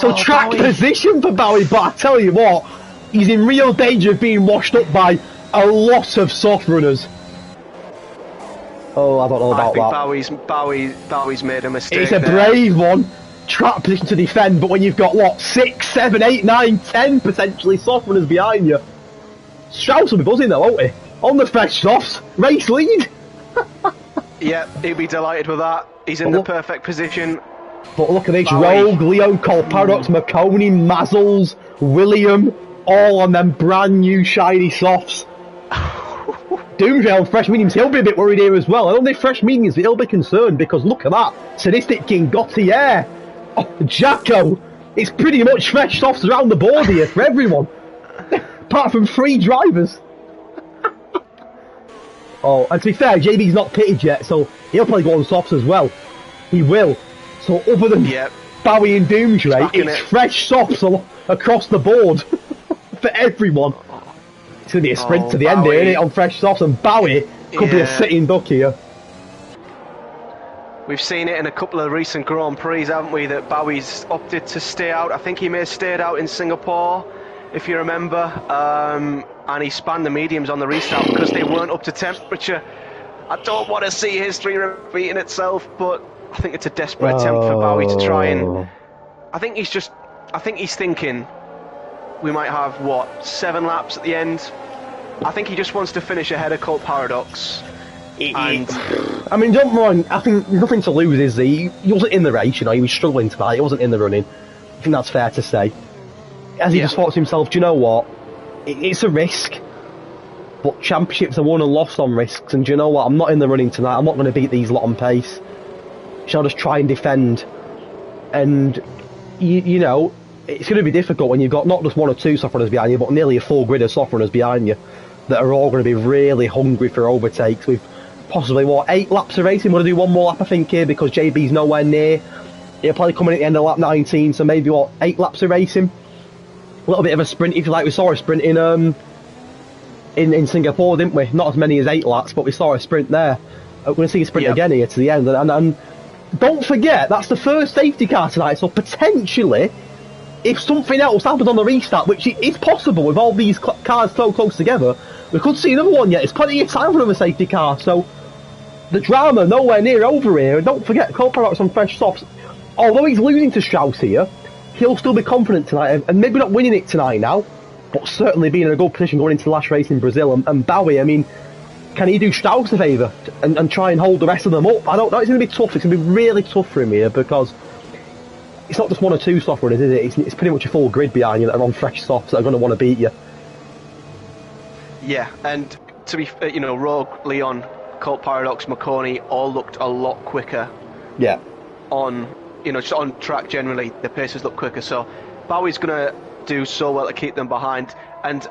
Speaker 1: So track position for Bowie, but I tell you what, he's in real danger of being washed up by a lot of soft runners. Oh, I don't know about that.
Speaker 2: Bowie's made a mistake.
Speaker 1: It's a brave one. Trap position to defend, but when you've got what 6, 7, 8, 9, 10 potentially soft runners behind you, Strauss will be buzzing though, won't he? On the fresh softs, race lead.
Speaker 2: Yeah, he'll be delighted with that. He's in the perfect position.
Speaker 1: But look at this: Rogue, Leon, Cole Paradox, McConey, Mazzles, William, all on them brand new shiny softs. Doomsday on fresh mediums, he'll be a bit worried here as well. I don't think fresh mediums, but he'll be concerned because look at that. Sadistic King, Gautier, Jacko. It's pretty much fresh softs around the board here for everyone. Apart from 3 drivers. Oh, and to be fair, JB's not pitted yet, so he'll probably go on softs as well. He will. So other than Bowie and Doomsday, it's fresh softs across the board for everyone. It's going to be a sprint to the end here, isn't it, on fresh softs, and Bowie could be a sitting duck here.
Speaker 2: We've seen it in a couple of recent Grand Prix, haven't we, that Bowie's opted to stay out. I think he may have stayed out in Singapore, if you remember, and he spanned the mediums on the restart because they weren't up to temperature. I don't want to see history repeating itself, but I think it's a desperate attempt for Bowie to try and... I think he's thinking we might have, what, 7 laps at the end? I think he just wants to finish ahead of Cole Paradox. And
Speaker 1: I mean, don't mind, I think nothing to lose, is he wasn't in the race, you know, he was struggling tonight, he wasn't in the running. I think that's fair to say. As he just thought to himself, do you know what, it's a risk, but championships are won and lost on risks, and do you know what, I'm not in the running tonight, I'm not going to beat these lot on pace. Shall I just try and defend? And, you know, it's going to be difficult when you've got not just 1 or 2 soft runners behind you, but nearly a full grid of soft runners behind you that are all going to be really hungry for overtakes with possibly, what, 8 laps of racing. We're going to do 1 more lap, I think, here, because JB's nowhere near. He'll probably come in at the end of lap 19, so maybe, what, 8 laps of racing? A little bit of a sprint, if you like. We saw a sprint in Singapore, didn't we? Not as many as 8 laps, but we saw a sprint there. We're going to see a sprint again here to the end. And don't forget, that's the first safety car tonight, so potentially, if something else happens on the restart, which is possible with all these cars so close together, we could see another one yet. It's plenty of time for another safety car, so the drama nowhere near over here. And don't forget, Cole Paradox on fresh softs, although he's losing to Strauss here, he'll still be confident tonight, and maybe not winning it tonight now, but certainly being in a good position going into the last race in Brazil. And Bowie, I mean, can he do Strauss a favour and try and hold the rest of them up? I don't know. It's going to be tough. It's going to be really tough for him here because it's not just one or two soft runners, is it? It's pretty much a full grid behind you that are on fresh softs that are going to want to beat you.
Speaker 2: Yeah, and to be, Rogue, Leon, Colt Paradox, McConey all looked a lot quicker.
Speaker 1: Yeah.
Speaker 2: On, just on track generally, the paces look quicker. So Bowie's going to do so well to keep them behind. And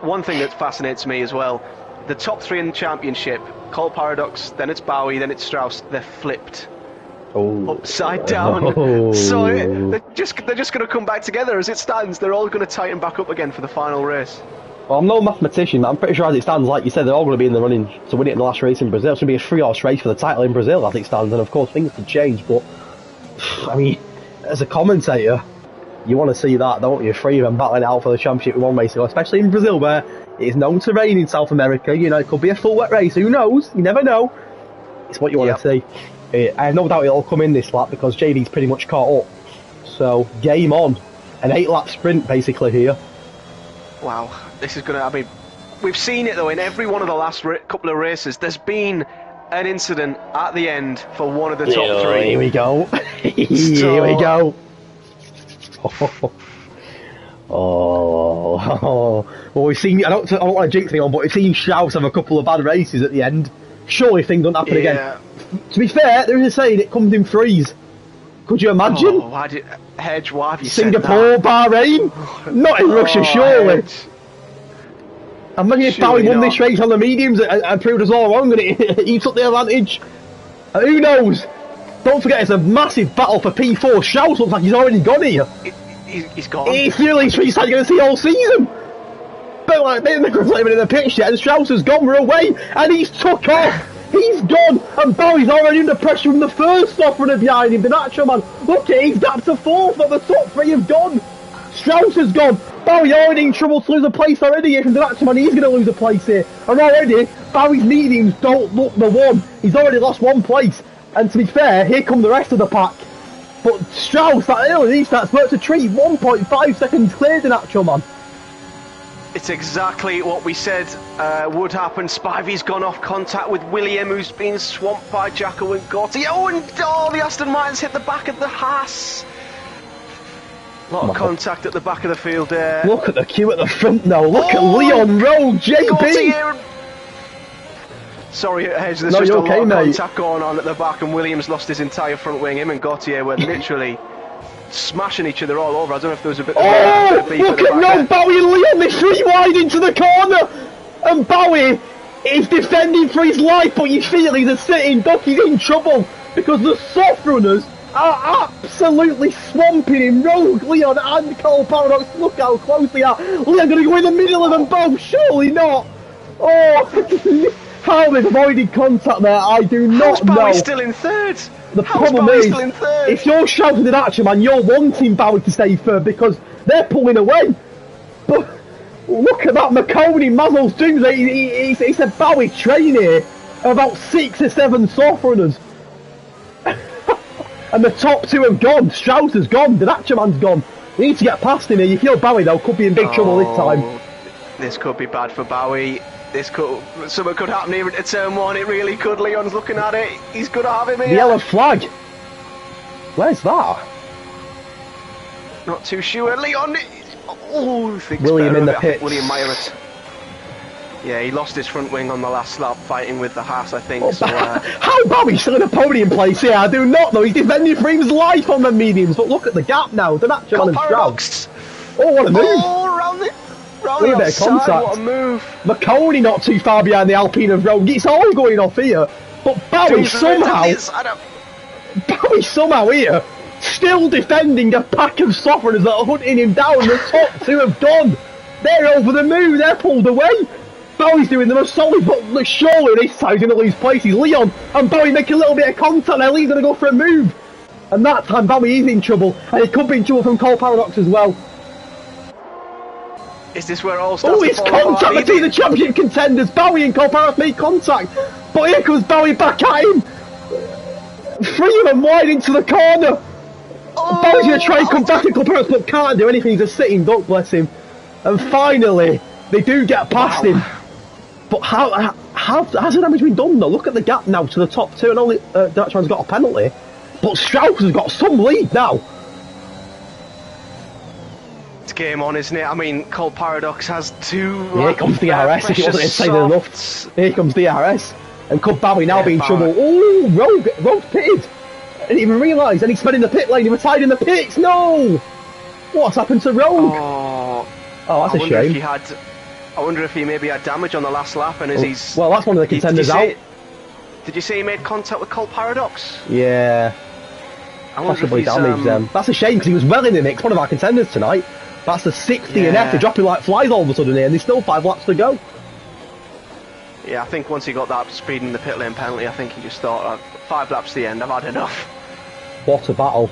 Speaker 2: one thing that fascinates me as well, the top three in the championship, Colt Paradox, then it's Bowie, then it's Strauss, they're flipped.
Speaker 1: Oh.
Speaker 2: Upside down.
Speaker 1: Oh.
Speaker 2: So they're just going to come back together. As it stands, they're all going to tighten back up again for the final race.
Speaker 1: Well, I'm no mathematician, but I'm pretty sure as it stands, like you said, they're all going to be in the running to win it in the last race in Brazil. It's going to be a 3-horse race for the title in Brazil as it stands, and of course things could change, but I mean, as a commentator, you want to see that, don't you? 3 of them battling it out for the championship in one race, especially in Brazil where it is known to rain in South America. It could be a full wet race, who knows? You never know. It's what you want to see. I have no doubt it'll come in this lap because JV's pretty much caught up. So, game on. An 8-lap sprint basically here.
Speaker 2: Wow, this is going to, we've seen it though in every one of the last couple of races. There's been an incident at the end for one of the top 3.
Speaker 1: Here we go. Here we go. Oh. Well, we've seen, I don't want to jinx anyone, but we've seen Strauss have a couple of bad races at the end. Surely things don't happen again. To be fair, there is a saying, it comes in 3s. Could you imagine?
Speaker 2: Hedge, why have you
Speaker 1: Singapore,
Speaker 2: said that?
Speaker 1: Bahrain? Not in Russia, surely. Imagine if Bowie won this race on the mediums and proved us all wrong and he took the advantage. Who knows? Don't forget, it's a massive battle for P4. Strauss looks like he's already gone here.
Speaker 2: He's gone.
Speaker 1: He's the only race you're going to see all season. But like, they're not even in the pitch yet, and Strauss has gone, we're away, and he's took off. He's gone, and Bowie's already under pressure from the first soft runner behind him, the natural man. Look at, he's got to 4th, but the top 3 have gone. Strauss has gone. Bowie already in trouble to lose a place already here from the natural man. He's going to lose a place here. And already, Bowie's mediums don't look the one. He's already lost 1 place. And to be fair, here come the rest of the pack. But Strauss, that early, he starts to treat 1.5 seconds clear the natural man.
Speaker 2: It's exactly what we said would happen. Spivey's gone off contact with William, who's been swamped by Jacko and Gotti. The Aston Martin's hit the back of the Haas. A lot of contact at the back of the field there.
Speaker 1: Look at the queue at the front now. Look at Leon Rowe, JB.
Speaker 2: Sorry, Hedge, there's just a lot of contact going on at the back, and Williams lost his entire front wing. Him and Gautier were literally smashing each other all over. I don't know if there was a bit of beef
Speaker 1: look at no, Bowie and Leon, they're 3 wide into the corner, and Bowie is defending for his life, but you feel he's a sitting duck. He's in trouble because the soft runners are absolutely swamping him. Rogue, Leon and Colt Paradox, look how close they are. Leon going to go in the middle of them both, surely not. Oh, how they've avoided contact there, I do not know.
Speaker 2: How's Bowie still in 3rd?
Speaker 1: The problem is, if you're shouting at Archer, man, you're wanting Bowie to stay 3rd because they're pulling away. But look at that McConey, Mazel's Doomsday. It's a Bowie train here. About 6 or 7 soft runners. And the top 2 have gone. Strauss has gone. The Archer man's gone. We need to get past him here. You feel Bowie, though, could be in big trouble this time.
Speaker 2: This could be bad for Bowie. Something could happen here at turn 1, it really could. Leon's looking at it, he's going to have him here.
Speaker 1: The yellow flag. Where's that?
Speaker 2: Not too sure. Leon,
Speaker 1: William in the pits.
Speaker 2: William Myers. Yeah, he lost his front wing on the last lap fighting with the Haas, I think.
Speaker 1: How Bowie's still in a podium place here? I do not know. He's defending for his life on the mediums, but look at the gap now. The natural and Strauss. Oh, what a move.
Speaker 2: Oh, round the
Speaker 1: bit of contact.
Speaker 2: What a move.
Speaker 1: McConey not too far behind the Alpine of Rogue. It's all going off here. But Bowie somehow here, still defending a pack of soft runners that are hunting him down. The top 2 have gone. They're over the moon. They're pulled away. Bowie's doing them a solid, but surely this time he's going to lose places. Leon and Bowie make a little bit of contact. Now Lee's going to go for a move. And that time Bowie is in trouble. And he could be in trouble from Colt Paradox as well.
Speaker 2: Is this where it all starts to fall apart?
Speaker 1: Contact between the championship contenders. Bowie and Colt Paradox make contact. But here comes Bowie back at him. 3 of them wide into the corner. Bowie's going to try and come back and Paradox, but can't do anything. He's a sitting duck, bless him. And finally, they do get past him. But how has the damage been done though? Look at the gap now to the top two, and only Darkman's got a penalty. But Strauss has got some lead now.
Speaker 2: It's game on, isn't it? I mean, Cold Paradox has two.
Speaker 1: Here comes DRS, if it wasn't insane enough. Here comes DRS. And could Bowie now be in trouble? Oh, Rogue pitted. I didn't even realise. And he's spinning the pit lane. He was tied in the pits. No! What's happened to Rogue? Oh, that's a shame.
Speaker 2: I wonder if he maybe had damage on the last lap, and as he's...
Speaker 1: Well, that's one of the contenders out.
Speaker 2: Did you say he made contact with Cold Paradox?
Speaker 1: Yeah. Possibly damaged them. That's a shame, because he was well in the mix, one of our contenders tonight. That's the 6th DNF. They're dropping like flies all of a sudden here, and there's still 5 laps to go.
Speaker 2: Yeah, I think once he got that speed in the pit lane penalty, I think he just thought, 5 laps to the end, I've had enough.
Speaker 1: What a battle.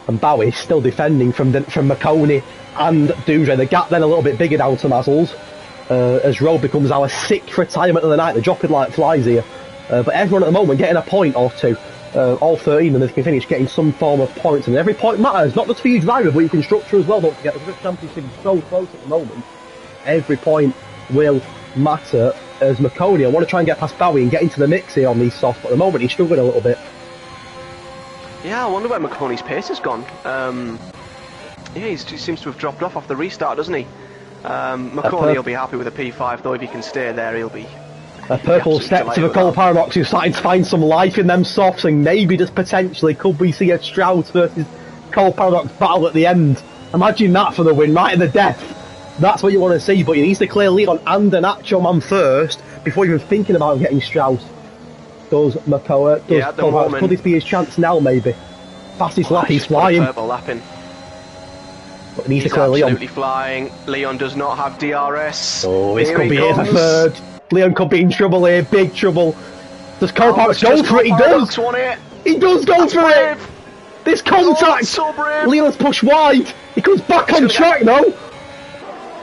Speaker 1: And Bowie still defending from McConey and Doomsday. The gap then a little bit bigger down to Mazzles. As Rowe becomes our 6th retirement of the night. They're dropping like flies here. But everyone at the moment getting a point or two. All 13 and they can finish getting some form of points. And every point matters, not just for you driver, but your constructor as well. Don't forget, the championship is so close at the moment. Every point will matter. As McConey, I want to try and get past Bowie and get into the mix here on these softs. But at the moment, he's struggling a little bit.
Speaker 2: Yeah, I wonder where McConey's pace has gone. Yeah, he seems to have dropped off the restart, doesn't he? McConey will be happy with a P5, though. If he can stay there, he'll be...
Speaker 1: A purple step to the Cold Paradox, who's starting to find some life in them softs, and maybe just potentially could we see a Strauss versus Cold Paradox battle at the end. Imagine that for the win, right in the death. That's what you want to see, but he needs to clear Leon and an actual man first before even thinking about getting Strauss. Does Makoa, does Cold Paradox, could this be his chance now, maybe? Fastest lap, he's flying.
Speaker 2: Purple lapping.
Speaker 1: But he needs to clear Leon.
Speaker 2: Absolutely flying. Leon does not have DRS.
Speaker 1: Oh, this could be it for third. Leon could be in trouble here, big trouble. Does Cold Paradox go for it? He does! He does go for it! This contact!
Speaker 2: So brave.
Speaker 1: Leon's pushed wide. He comes back on track now.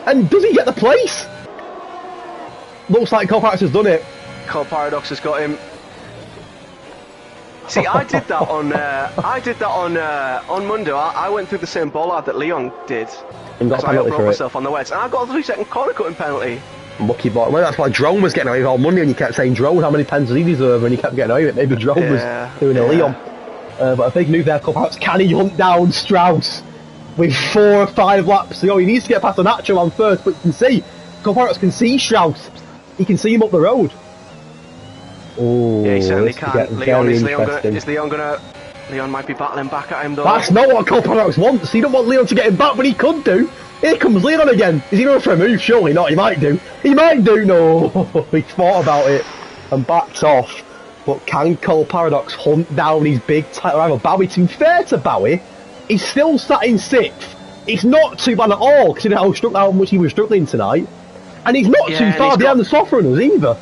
Speaker 1: And does he get the place? Looks like Cold Paradox has done it.
Speaker 2: Cold Paradox has got him. See, I did that on Monday. I went through the same bollard that Leon did.
Speaker 1: And got a penalty for it.
Speaker 2: Myself on the wets, and I got a 3-second corner cutting penalty.
Speaker 1: Lucky boy. Well, that's why Drone was getting away with all Monday, and you kept saying Drone, how many pens does he deserve? And he kept getting away with it. Maybe Drone was doing a Leon. But a big move there, Cold Paradox. Can he hunt down Strauss with 4 or 5 laps to go? He needs to get past the natural on first, but you can see Cold Paradox can see Strauss. He can see him up the road. Oh,
Speaker 2: yeah, he certainly can. Leon might be battling back at him though.
Speaker 1: That's not what Cold Paradox wants. He don't want Leon to get him back, but he could do. Here comes Leon again. Is he going for a move? Surely not. He might do. He might do. No. He's thought about it and backed off. But can Cold Paradox hunt down his big title rival Bowie? To be fair to Bowie, he's still sat in 6th. It's not too bad at all, considering how much he was struggling tonight. And he's not too far behind the soft runners either.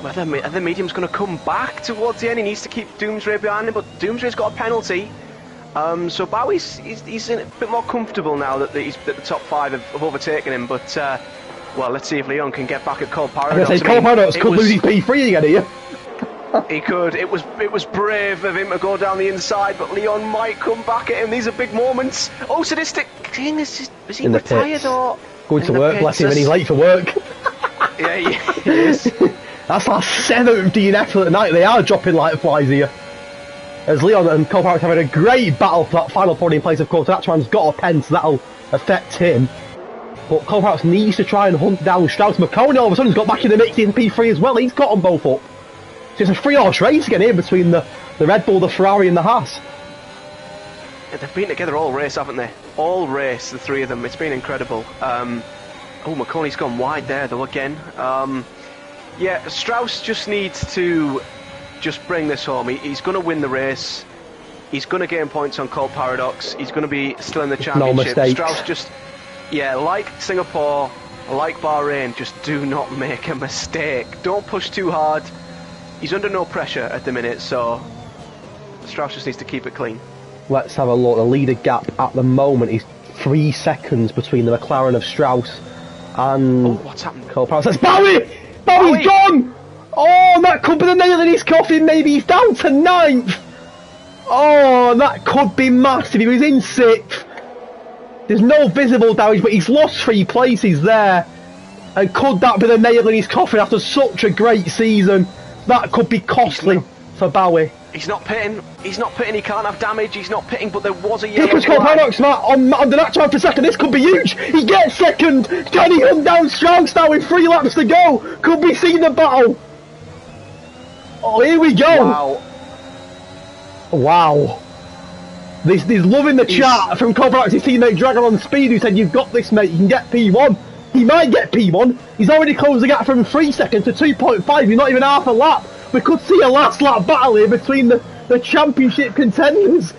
Speaker 2: Well, the medium's going to come back towards the end. He needs to keep Doomsday behind him, but Doomsday's got a penalty. So Bowie's he's a bit more comfortable now that he's at the top 5 have overtaken him. But well, let's see if Leon can get back at Cold Paradox.
Speaker 1: Cold Paradox could lose his P3 again here.
Speaker 2: He could. It was brave of him to go down the inside, but Leon might come back at him. These are big moments. Oh, Sadistic King is he retired or
Speaker 1: going to work? Bless him, and he's late for work.
Speaker 2: Yeah, he is.
Speaker 1: That's our 7th DNF of the night. They are dropping like flies here. As Leon and Cold Paradox having a great battle for that final podium place, of course. That one's got a pen, so that'll affect him. But Cold Paradox needs to try and hunt down Strauss. McConey all of a sudden has got back in the mix in P3 as well. He's got them both up. So it's a 3-horse race again here between the Red Bull, the Ferrari and the Haas.
Speaker 2: Yeah, they've been together all race, haven't they? All race, the 3 of them. It's been incredible. Oh, McConey's gone wide there though again. Yeah, Strauss just needs to just bring this home. He's going to win the race. He's going to gain points on Cold Paradox. He's going to be still in the championship.
Speaker 1: No
Speaker 2: Strauss just, yeah, like Singapore, like Bahrain, just do not make a mistake. Don't push too hard. He's under no pressure at the minute, so Strauss just needs to keep it clean.
Speaker 1: Let's have a look. The leader gap at the moment is 3 seconds between the McLaren of Strauss and
Speaker 2: what's happened?
Speaker 1: Cold Paradox. That's Bowie! Bowie's gone! Oh, that could be the nail in his coffin. Maybe he's down to 9th. Oh, that could be massive. He was in 6th. There's no visible damage, but he's lost 3 places there. And could that be the nail in his coffin after such a great season? That could be costly for Bowie.
Speaker 2: He's not pitting. He's not pitting. He can't have damage. He's not pitting. But there was a yellow
Speaker 1: Here comes Cole Paradox, Matt, on the next time for second. This could be huge. He gets second. Can he hunt down Strauss now with 3 laps to go? Could we see the battle? Oh, here we go.
Speaker 2: Wow.
Speaker 1: Wow. He's loving the chat from Cole Paradox, his teammate Dragon on Speed, who said, "You've got this, mate. You can get P1." He might get P1. He's already closed the gap from 3 seconds to 2.5. He's not even half a lap. We could see a last lap battle here between the championship contenders.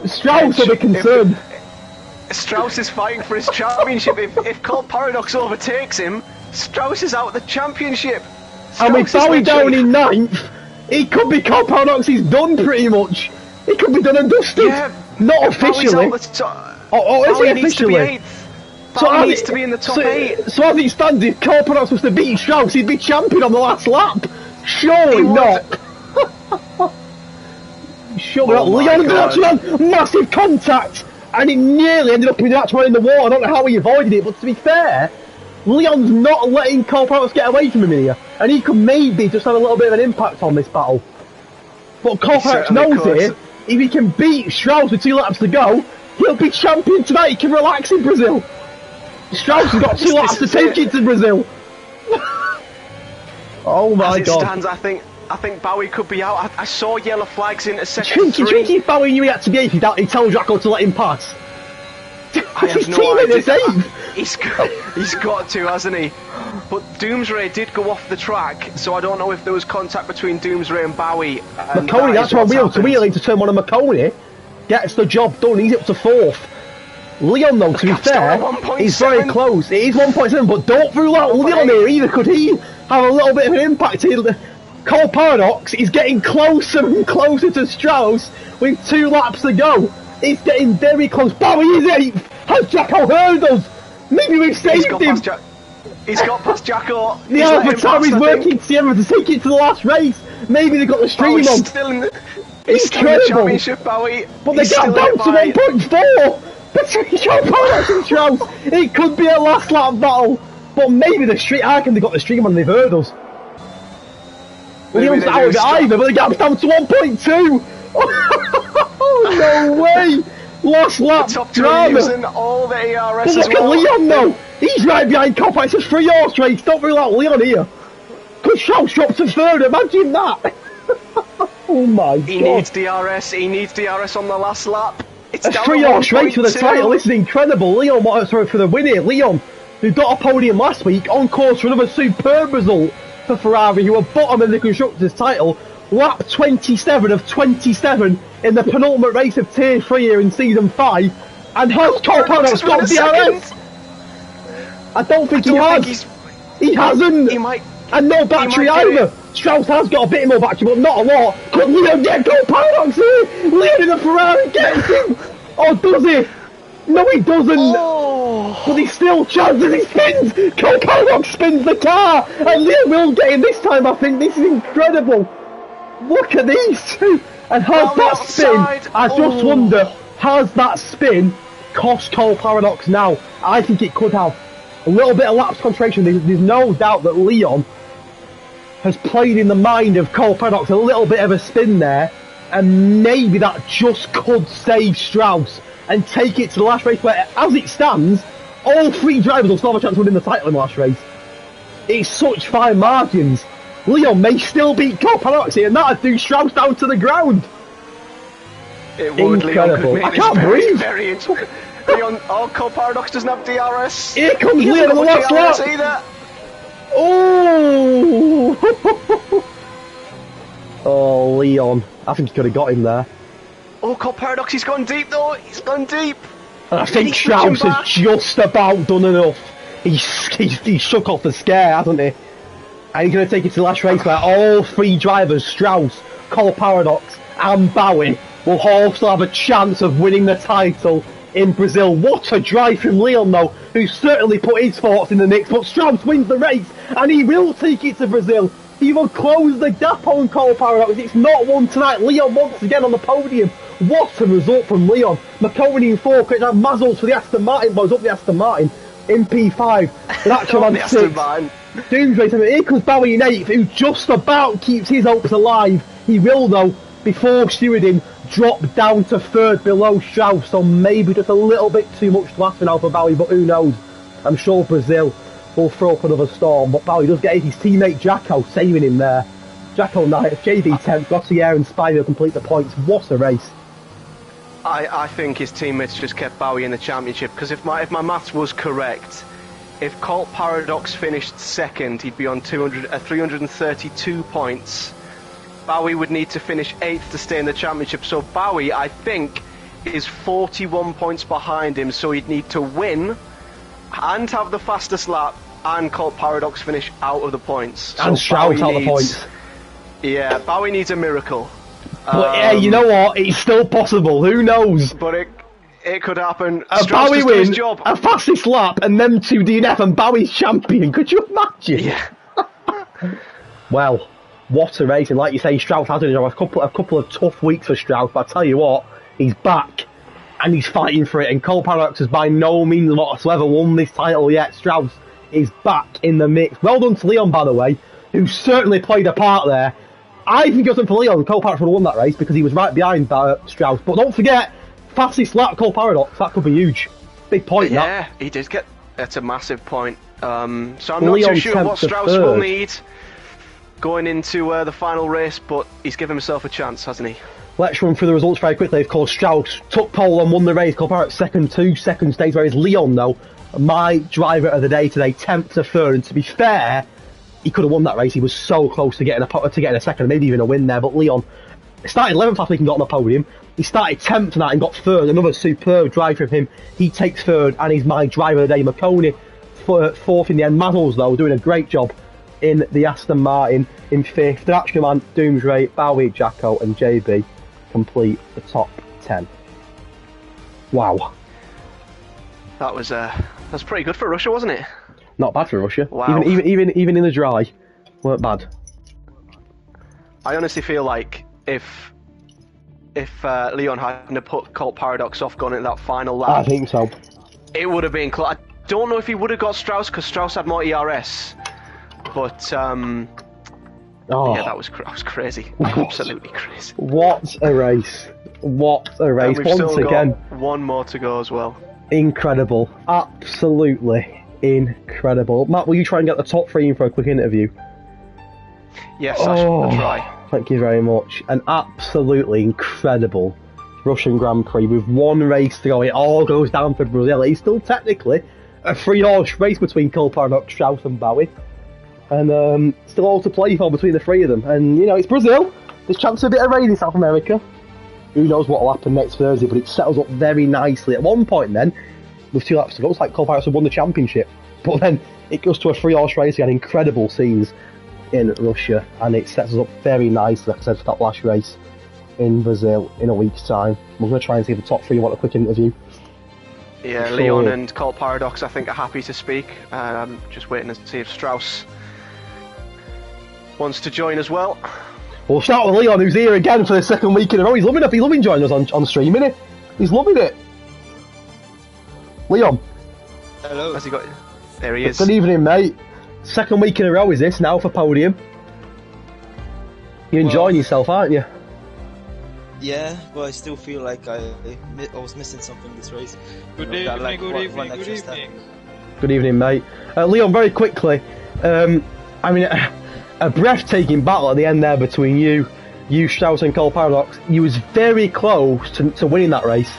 Speaker 1: Strauss will be concerned.
Speaker 2: Strauss is fighting for his championship. If Cole Paradox overtakes him, Strauss is out of the championship.
Speaker 1: And with Bowie down in 9th, he could be Cole Paradox. He's done pretty much. He could be done and dusted.
Speaker 2: Yeah,
Speaker 1: not officially.
Speaker 2: Is
Speaker 1: he officially?
Speaker 2: So he needs to be in the top 8.
Speaker 1: So as it stands, if Cole Paradox was to beat Strauss, he'd be champion on the last lap. Surely not. Surely not. Leon and the Dutchman, massive contact, and it nearly ended up with the Dutchman in the wall. I don't know how he avoided it, but to be fair, Leon's not letting Cole Paradox get away from him here, and he could maybe just have a little bit of an impact on this battle. But Cole Paradox knows it. If he can beat Strauss with 2 laps to go, he'll be champion tonight. He can relax in Brazil. Strauss has got 2 laps to take it to Brazil. Oh my God! As it
Speaker 2: stands, I think Bowie could be out. I saw yellow flags in a second.
Speaker 1: Do you think if Bowie knew he had to be 8th, he tells Jacko to let him pass?
Speaker 2: I have no idea. He's got to, hasn't he? But Doomsray did go off the track, so I don't know if there was contact between Doomsray and Bowie. And
Speaker 1: McConey, that's why wheel to wheel into turn 1 of McConey gets the job done. He's up to 4th. Leon, though, to be fair, he's very close. It is 1.7, but don't rule out Leon here either. Could he have a little bit of an impact here? Cole Paradox is getting closer and closer to Strauss with 2 laps to go. It's getting very close. Bowie is 8th. Has Jacko heard us? Maybe we've saved him.
Speaker 2: He's got past Jacko.
Speaker 1: The Alpha Tower is working together to take it to the last race. Maybe they've got the stream on.
Speaker 2: He's still in the championship, Bowie.
Speaker 1: But they got down to 1.4 between Cole Paradox and Strauss. It could be a last lap battle. But maybe the stream. I reckon they got the stream on and they've heard us. Leon's out of it either, but the gap's down to 1.2. Oh, no way! Last lap drama.
Speaker 2: Using all the ARS
Speaker 1: but look at Leon though. He's right behind Coppa. It's a 3-horse race. Don't rule out Leon here. Could Strauss drop to 3rd? Imagine that. Oh my God.
Speaker 2: He needs DRS. He needs DRS on the last lap. It's
Speaker 1: a 3-horse race with a title. This is incredible. Leon wants for the win here. Leon, who got a podium last week, on course for another superb result for Ferrari, who were bottom in the Constructors' title. Lap 27 of 27 in the penultimate race of Tier 3 here in Season 5. And has Cole Paradox got DRS? I don't think he has. He hasn't.
Speaker 2: He might.
Speaker 1: And no battery either. Strauss has got a bit more battery, but not a lot. Could Leon get Cole Paradox here? Leon in the Ferrari gets him. Oh, does he? No, he doesn't. Oh. But he still chances. He spins. Cole Paradox spins the car. And Leon will get him this time, I think. This is incredible. Look at these two. And has that spin, I just wonder, has that spin cost Cole Paradox now? I think it could have. A little bit of lapse concentration. There's no doubt that Leon has played in the mind of Cole Paradox. A little bit of a spin there. And maybe that just could save Strauss and take it to the last race where, as it stands, all 3 drivers will still have a chance to win the title in the last race. It's such fine margins. Leon may still beat Cole Paradox here, and that'd do Strauss down to the ground.
Speaker 2: It would.
Speaker 1: Incredible.
Speaker 2: Leon
Speaker 1: I can't breathe.
Speaker 2: Very Leon, Cole Paradox doesn't have DRS.
Speaker 1: Here comes Leon in the last lap. Oh! Oh, Leon. I think he could have got him there.
Speaker 2: Oh, Cole Paradox, he's gone deep though. He's gone deep.
Speaker 1: And I think Strauss has just about done enough. He's shook off the scare, hasn't he? And he's going to take it to the last race where all 3 drivers, Strauss, Cole Paradox and Bowie, will all still have a chance of winning the title in Brazil. What a drive from Leon though, who certainly put his thoughts in the mix, but Strauss wins the race and he will take it to Brazil. He even closed the gap on Cole Paradox. It's not one tonight. Leon once again on the podium. What a result from Leon. McConey in 4th. Could have Mazzles for the Aston Martin boys. Up the Aston Martin in P5. Ratchaman 6th. Doomsday 7th. Here comes Bowie in 8th, who just about keeps his hopes alive. He will, though, before stewarding, drop down to 3rd below Strauss. So maybe just a little bit too much to ask for now for Bowie, but who knows? I'm sure Brazil will throw up another storm, but Bowie does get his teammate Jacko saving him there. Jacko 9th, JV 10th, Gossier and Spino complete the points. What a race.
Speaker 2: I think his teammates just kept Bowie in the championship, because if my maths was correct, if Colt Paradox finished 2nd, he'd be on 332 points. Bowie would need to finish 8th to stay in the championship, so Bowie, I think, is 41 points behind him, so he'd need to win and have the fastest lap, and Colt Paradox finish out of the points.
Speaker 1: And Strauss out of the points.
Speaker 2: Yeah, Bowie needs a miracle.
Speaker 1: But yeah, you know what? It's still possible. Who knows?
Speaker 2: But it could happen.
Speaker 1: Bowie win, a fastest lap, and them 2 DNF, and Bowie's champion. Could you imagine?
Speaker 2: Yeah.
Speaker 1: Well, what a race. And like you say, Strauss has had a couple of tough weeks for Strauss, but I tell you what, he's back. And he's fighting for it, and Cole Paradox has by no means whatsoever won this title yet. Strauss is back in the mix. Well done to Leon, by the way, who certainly played a part there. I think it wasn't for Leon, Cole Paradox would have won that race because he was right behind Strauss. But don't forget, fastest lap, Cole Paradox, that could be huge. Big point,
Speaker 2: yeah,
Speaker 1: that.
Speaker 2: He did get, that's a massive point. So I'm not too sure what Strauss will need going into the final race, but he's given himself a chance, hasn't he?
Speaker 1: Let's run through the results very quickly. Of course, Strauss took pole and won the race. Cole Paradox 2nd, 2 second stage, whereas Leon, though, my driver of the day today, 10th to 3rd. And to be fair, he could have won that race. He was so close to getting a second, maybe even a win there. But Leon started 11th last week and got on the podium. He started 10th tonight and got 3rd. Another superb drive from him. He takes 3rd, and he's my driver of the day. McConey 4th in the end. Mazzles, though, doing a great job in the Aston Martin in 5th. Ratchaman, Doomsday, Bowie, Jacko, and JB complete the top 10. Wow.
Speaker 2: That was pretty good for Russia, wasn't it?
Speaker 1: Not bad for Russia.
Speaker 2: Wow.
Speaker 1: Even in the dry, weren't bad.
Speaker 2: I honestly feel like if Leon hadn't put Colt Paradox off going into that final lap,
Speaker 1: I think so.
Speaker 2: It would have been close. I don't know if he would have got Strauss because Strauss had more ERS, but yeah, that was crazy. Absolutely crazy.
Speaker 1: What a race! What a race!
Speaker 2: And we've
Speaker 1: Once
Speaker 2: still
Speaker 1: again,
Speaker 2: got one more to go as well.
Speaker 1: Incredible, absolutely incredible. Matt, will you try and get the top 3 in for a quick interview?
Speaker 2: Yes, I'll try.
Speaker 1: Thank you very much. An absolutely incredible Russian Grand Prix with one race to go. It all goes down for Brazil. It's still technically a 3-horse race between Cole Paradox, Strauss and Bowie. And still all to play for between the 3 of them. And, you know, it's Brazil. There's chance of a bit of rain in South America. Who knows what will happen next Thursday, but it settles up very nicely. At one point then, with 2 laps to go, it's like Cole Paradox had won the championship. But then it goes to a 3-horse race again. Incredible scenes in Russia. And it sets us up very nicely, like I said, for that last race in Brazil in a week's time. We're going to try and see the top 3 want a quick interview.
Speaker 2: Yeah, sure. Leon and Colt Paradox, I think, are happy to speak. I'm just waiting to see if Strauss wants to join as well.
Speaker 1: We'll start with Leon, who's here again for the 2nd week in a row. He's loving it. He's loving joining us on stream, isn't he? He's loving it. Leon.
Speaker 2: Hello. Has he got? There he is.
Speaker 1: Good evening, mate. 2nd week in a row is this now for podium. You're enjoying yourself, aren't you?
Speaker 3: Yeah, but I still feel like I was missing something this race.
Speaker 4: Good evening.
Speaker 1: Good evening, mate. Leon, very quickly, I mean, a breathtaking battle at the end there between you, Strauss and Cole Paradox. You was very close to winning that race.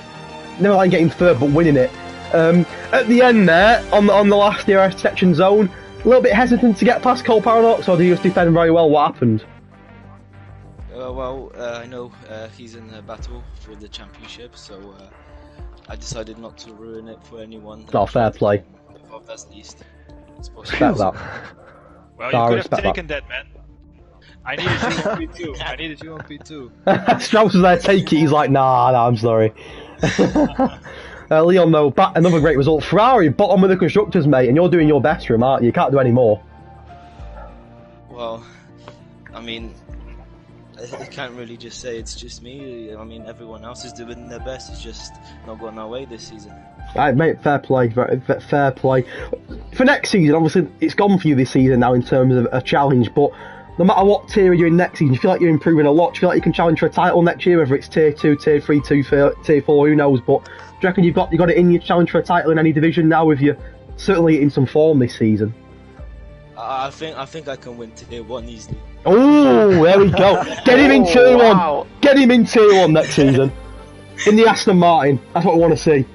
Speaker 1: Never mind getting 3rd, but winning it. At the end there, on the last DRS section zone, a little bit hesitant to get past Cole Paradox, or do you just defend very well? What happened?
Speaker 3: I know he's in a battle for the championship, so I decided not to ruin it for anyone.
Speaker 1: Oh, fair play.
Speaker 3: That's least.
Speaker 1: Respect that.
Speaker 4: Well, you could have taken that, man. I needed you on P2.
Speaker 1: Strauss was there, take it. He's like, nah, I'm sorry. Leon, though, another great result. Ferrari, bottom of the constructors, mate, and you're doing your best for him, aren't you? You can't do any more.
Speaker 3: Well, I mean, I can't really just say it's just me. I mean, everyone else is doing their best. It's just not going our way this season.
Speaker 1: Right, mate, fair play, fair play. For next season, obviously, it's gone for you this season now in terms of a challenge, but no matter what tier you're in next season, you feel like you're improving a lot. Do you feel like you can challenge for a title next year, whether it's tier 2, tier 3, tier 4, who knows? But do you reckon you've got it in your challenge for a title in any division now, with you certainly in some form this season?
Speaker 3: I think I can win tier 1 easily.
Speaker 1: Oh, there we go. Get him in tier 1. Get him in tier 1 next season. In the Aston Martin. That's what I want to see.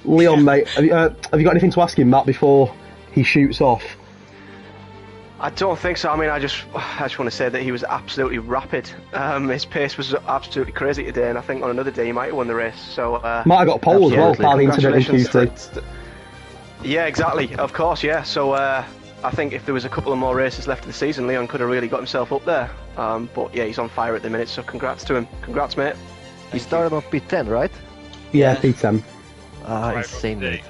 Speaker 1: Leon, mate, have you got anything to ask him, Matt, before he shoots off?
Speaker 2: I don't think so. I mean, I just want to say that he was absolutely rapid. His pace was absolutely crazy today, and I think on another day he might have won the race. So
Speaker 1: might have got a pole as well, part of the incident in Q3.
Speaker 2: Yeah, exactly. Of course, yeah. So I think if there was a couple of more races left of the season, Leon could have really got himself up there. But yeah, he's on fire at the minute. So congrats to him. Congrats, mate.
Speaker 5: He started on P10, right?
Speaker 1: Yeah, P10.
Speaker 5: Insane, mate.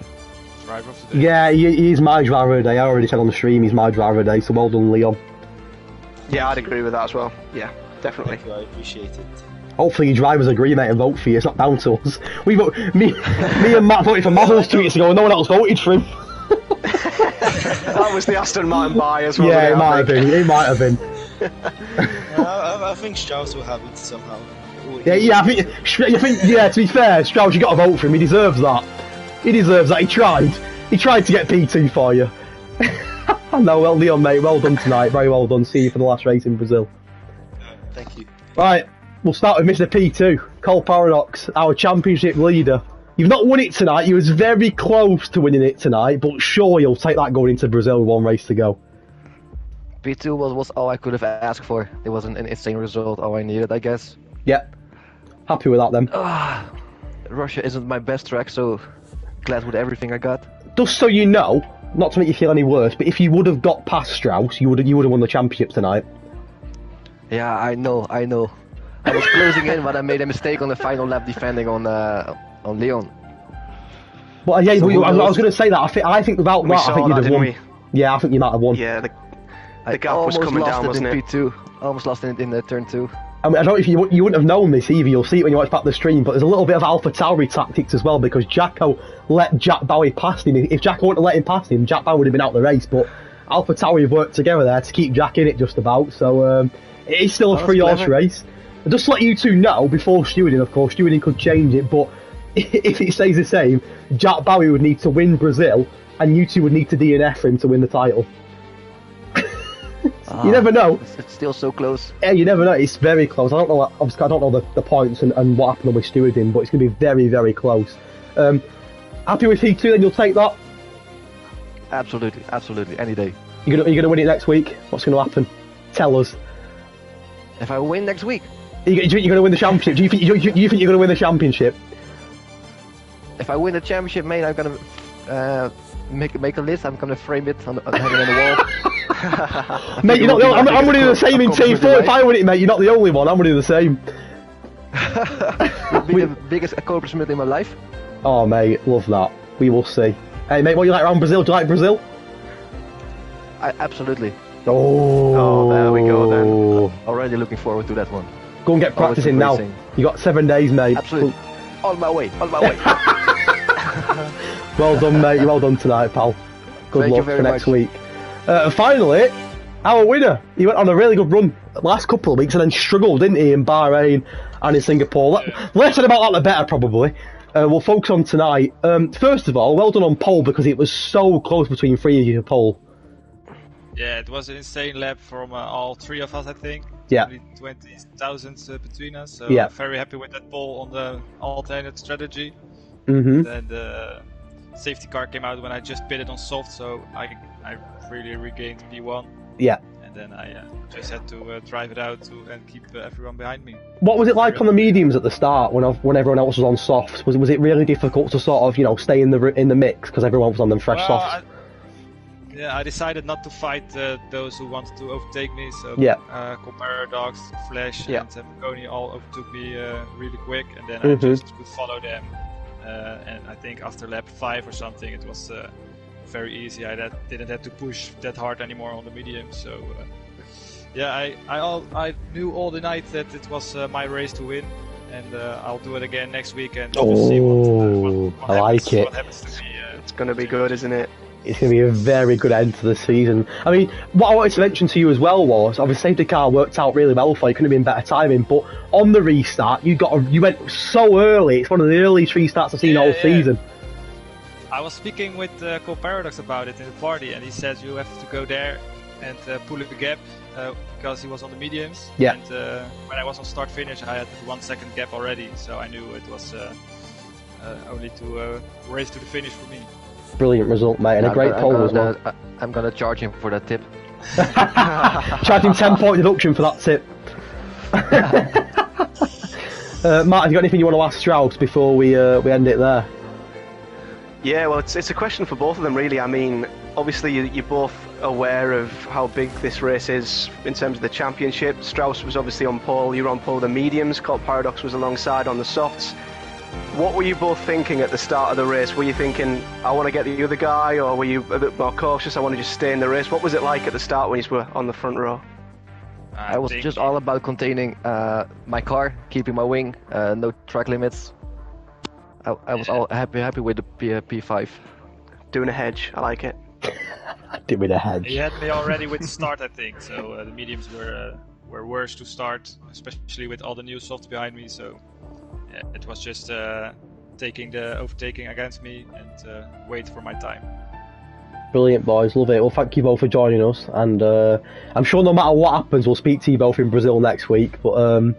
Speaker 4: Driver of the day.
Speaker 1: Yeah, he's my driver of the day. I already said on the stream he's my driver of the day, so well done, Leon.
Speaker 2: Yeah, I'd agree with that as well. Yeah, definitely.
Speaker 3: Thank you, I appreciate it.
Speaker 1: Hopefully your drivers agree, mate, and vote for you. It's not down to us. Me and Matt voted for Mazzles 2 weeks ago, and no one else voted for him.
Speaker 2: That was the Aston Martin bias, wasn't it?
Speaker 1: Yeah, it might have been. It might have been.
Speaker 3: I think Strauss will have it somehow.
Speaker 1: Yeah, I think. Yeah, to be fair, Strauss, you got to vote for him. He deserves that. He deserves that. He tried. He tried to get P2 for you. No, well, Leon, mate, well done tonight. Very well done. See you for the last race in Brazil.
Speaker 3: Thank you.
Speaker 1: Right, we'll start with Mr. P2, Cole Paradox, our championship leader. You've not won it tonight. You was very close to winning it tonight, but sure you'll take that going into Brazil with one race to go.
Speaker 5: P2 was all I could have asked for. It was an insane result, all I needed, I guess.
Speaker 1: Yep. Happy with that then.
Speaker 5: Russia isn't my best track, so glad with everything I got.
Speaker 1: Just so you know, not to make you feel any worse, but if you would have got past Strauss, you would have won the championship tonight.
Speaker 5: Yeah, I know. I was closing in, but I made a mistake on the final lap defending on Leon.
Speaker 1: Well, yeah, so I was going to say that. I think without that, I think you'd have won.
Speaker 2: We?
Speaker 1: Yeah, I think you might have won.
Speaker 2: Yeah, the gap was coming down, wasn't it?
Speaker 5: P2. Almost lost it in the turn 2.
Speaker 1: I mean, I don't know if you wouldn't have known this either. You'll see it when you watch back the stream, but there's a little bit of Alpha Tauri tactics as well, because Jacko let Jack Bowie past him. If Jacko wouldn't have let him past him, Jack Bowie would have been out the race, but Alpha Tauri have worked together there to keep Jack in it just about, so it is still a three-horse race. Just to let you two know, before stewarding, of course, stewarding could change it, but if it stays the same, Jack Bowie would need to win Brazil, and you two would need to DNF for him to win the title. You never know.
Speaker 5: It's still so close.
Speaker 1: Yeah, you never know. It's very close. I don't know. Obviously, I don't know the points and what happened with stewarding, but it's going to be very, very close. Happy with P2? Then you'll take that.
Speaker 5: Absolutely, any day.
Speaker 1: You're gonna win it next week. What's going to happen? Tell us.
Speaker 5: If I win next week,
Speaker 1: you're going to win the championship. Do you think you're going to win the championship?
Speaker 5: If I win the championship, mate, I'm gonna make a list. I'm gonna frame it and hang it on the wall.
Speaker 1: Mate, you're not the only, I'm running the same in T4. Right? If I win it, mate, you're not the only one. I'm running the same.
Speaker 5: It would be the biggest accomplishment in my life.
Speaker 1: Oh, mate, love that. We will see. Hey, mate, what do you like around Brazil? Do you like Brazil?
Speaker 5: Absolutely.
Speaker 1: Oh,
Speaker 2: there we go then.
Speaker 5: Already looking forward to that one.
Speaker 1: Go and get practicing now. You got 7 days, mate.
Speaker 5: Absolutely. On my way.
Speaker 1: Well done, mate. Well done tonight, pal. Good luck for next week. Finally, our winner. He went on a really good run the last couple of weeks and then struggled, didn't he, in Bahrain and in Singapore. Less said about that, the better, probably. We'll focus on tonight. First of all, well done on pole, because it was so close between three of you to pole.
Speaker 4: Yeah, it was an insane lap from all three of us, I think.
Speaker 1: Yeah.
Speaker 4: 20,000 between us. So
Speaker 1: yeah.
Speaker 4: Very happy with that pole on the alternate strategy.
Speaker 1: Mm-hmm.
Speaker 4: And the safety car came out when I just pitted on soft, so I really regained P1.
Speaker 1: Yeah.
Speaker 4: And then I just had to drive it out and keep everyone behind me.
Speaker 1: What was it like on the mediums at the start when everyone else was on softs? Was it really difficult to sort of stay in the mix because everyone was on them fresh softs?
Speaker 4: I decided not to fight those who wanted to overtake me. So Cole Paradox, Flash, and Pagoni all overtook me really quick, and then I just could follow them. And I think after lap 5 or something, it was very easy. I didn't have to push that hard anymore on the medium, so Yeah, I knew all the night that it was my race to win, and I'll do it again next week, and we'll see what
Speaker 1: I like it.
Speaker 4: What happens to me.
Speaker 2: It's going to be good, isn't it?
Speaker 1: It's going to be a very good end to the season. I mean, what I wanted to mention to you as well was, obviously, safety car worked out really well for you. Couldn't have been better timing. But on the restart, you went so early. It's one of the earliest restarts I've seen all season.
Speaker 4: I was speaking with Cole Paradox about it in the party, and he said you have to go there and pull up the gap because he was on the mediums.
Speaker 1: Yeah.
Speaker 4: And when I was on start finish, I had 1 second gap already, so I knew it was only to race to the finish for me.
Speaker 1: Brilliant result, mate, and a great pole as well.
Speaker 5: I'm gonna charge him for that tip.
Speaker 1: Charge him 10-point deduction for that tip. Matt, have you got anything you want to ask Strauss before we end it there?
Speaker 2: Yeah, well, it's a question for both of them, really. I mean, obviously you're both aware of how big this race is in terms of the championship. Strauss was obviously on pole, you were on pole the mediums, Colt Paradox was alongside on the softs. What were you both thinking at the start of the race? Were you thinking, I want to get the other guy, or were you a bit more cautious, I want to just stay in the race? What was it like at the start when you were on the front row?
Speaker 5: I was just all about containing my car, keeping my wing, no track limits. I was all happy with the P5.
Speaker 2: Doing a hedge, I like it.
Speaker 1: Doing a hedge.
Speaker 4: He had me already with the start, I think, so the mediums were worse to start, especially with all the new softs behind me, so yeah, it was just taking the overtaking against me and wait for my time.
Speaker 1: Brilliant, boys, love it. Well, thank you both for joining us, and I'm sure no matter what happens, we'll speak to you both in Brazil next week, but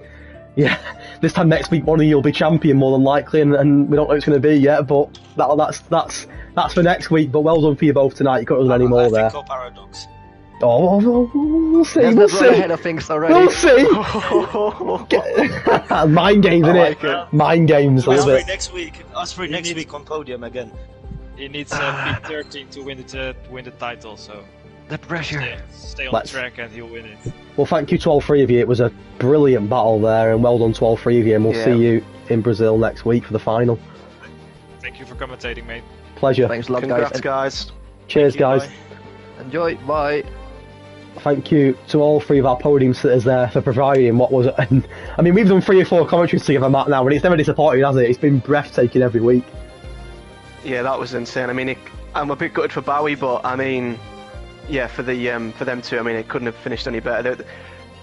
Speaker 1: yeah, this time next week one of you will be champion more than likely, and we don't know who it's going to be yet, but that's for next week. But well done for you both tonight. You couldn't have done any more there.
Speaker 3: Paradox.
Speaker 1: Oh, we'll see.
Speaker 5: We'll see. Ahead of things already.
Speaker 1: We'll see. Mind games,
Speaker 2: like
Speaker 1: innit? Mind games.
Speaker 3: Next week. Ask for next week on podium again.
Speaker 4: He needs P13 to win the title, so
Speaker 5: the pressure.
Speaker 4: Stay on the track and he'll win it.
Speaker 1: Well, thank you to all three of you. It was a brilliant battle there, and well done to all three of you. And we'll see you in Brazil next week for the final.
Speaker 4: Thank you for commentating, mate.
Speaker 1: Pleasure.
Speaker 5: Thanks a lot,
Speaker 2: Congrats, guys.
Speaker 1: Cheers, guys.
Speaker 3: Bye.
Speaker 5: Enjoy. Bye.
Speaker 1: Thank you to all three of our podium sitters there for providing what was. And I mean, we've done 3 or 4 commentaries together, Matt, now, and it's never disappointing, has it? It's been breathtaking every week.
Speaker 2: Yeah, that was insane. I mean, I'm a bit gutted for Bowie, but I mean, yeah, for them two, I mean, it couldn't have finished any better.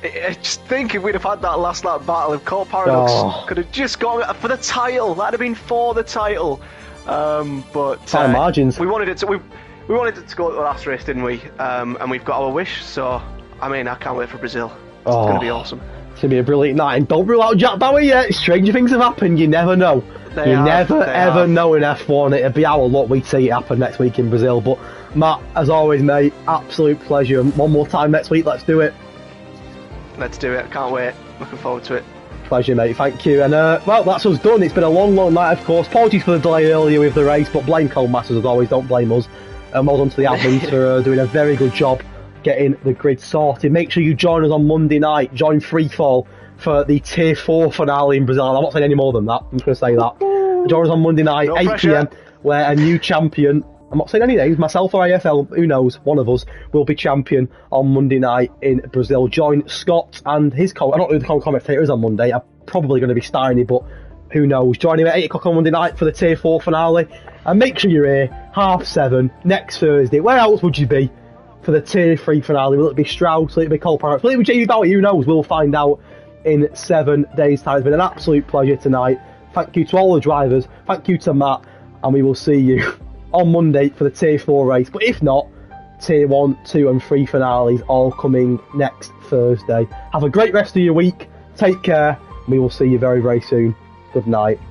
Speaker 2: I just think if we'd have had that last lap battle, if Colt Paradox could have just gone for the title, that'd have been for the title. But
Speaker 1: time margins.
Speaker 2: We wanted it to. We wanted it to go to the last race, didn't we? And we've got our wish. So, I mean, I can't wait for Brazil. It's going to be awesome.
Speaker 1: It's going to be a brilliant night. And don't rule out Jack Bowie yet. Stranger things have happened. You never know. You never ever know in F1. It'll be our luck we see it happen next week in Brazil. But Matt, as always, mate, absolute pleasure. And one more time next week. Let's do it.
Speaker 2: Let's do it. Can't wait. Looking forward to it.
Speaker 1: Pleasure, mate. Thank you. And well, that's us done. It's been a long night, of course. Apologies for the delay earlier with the race, but blame Cole Masters as always. Don't blame us. And well done to the admins for doing a very good job getting the grid sorted. Make sure you join us on Monday night. Join Freefall for the Tier 4 finale in Brazil. I'm not saying any more than that. I'm just going to say that. Join us on Monday night, 8 PM, where a new champion, I'm not saying any names, myself or AFL, who knows, one of us will be champion on Monday night in Brazil. Join Scott and his I don't know who the commentator is on Monday. I'm probably going to be Steiny, but who knows. Join him at 8 o'clock on Monday night for the Tier 4 finale. And make sure you're here, 7:30, next Thursday. Where else would you be for the Tier 3 finale? Will it be Strauss? Will it be Cole Paradox? Will it be Jamie Bowie? Who knows? We'll find out in 7 days' time. It's been an absolute pleasure tonight. Thank you to all the drivers. Thank you to Matt. And we will see you on Monday for the Tier 4 race. But if not, Tier 1, 2 and 3 finales all coming next Thursday. Have a great rest of your week. Take care. We will see you very, very soon. Good night.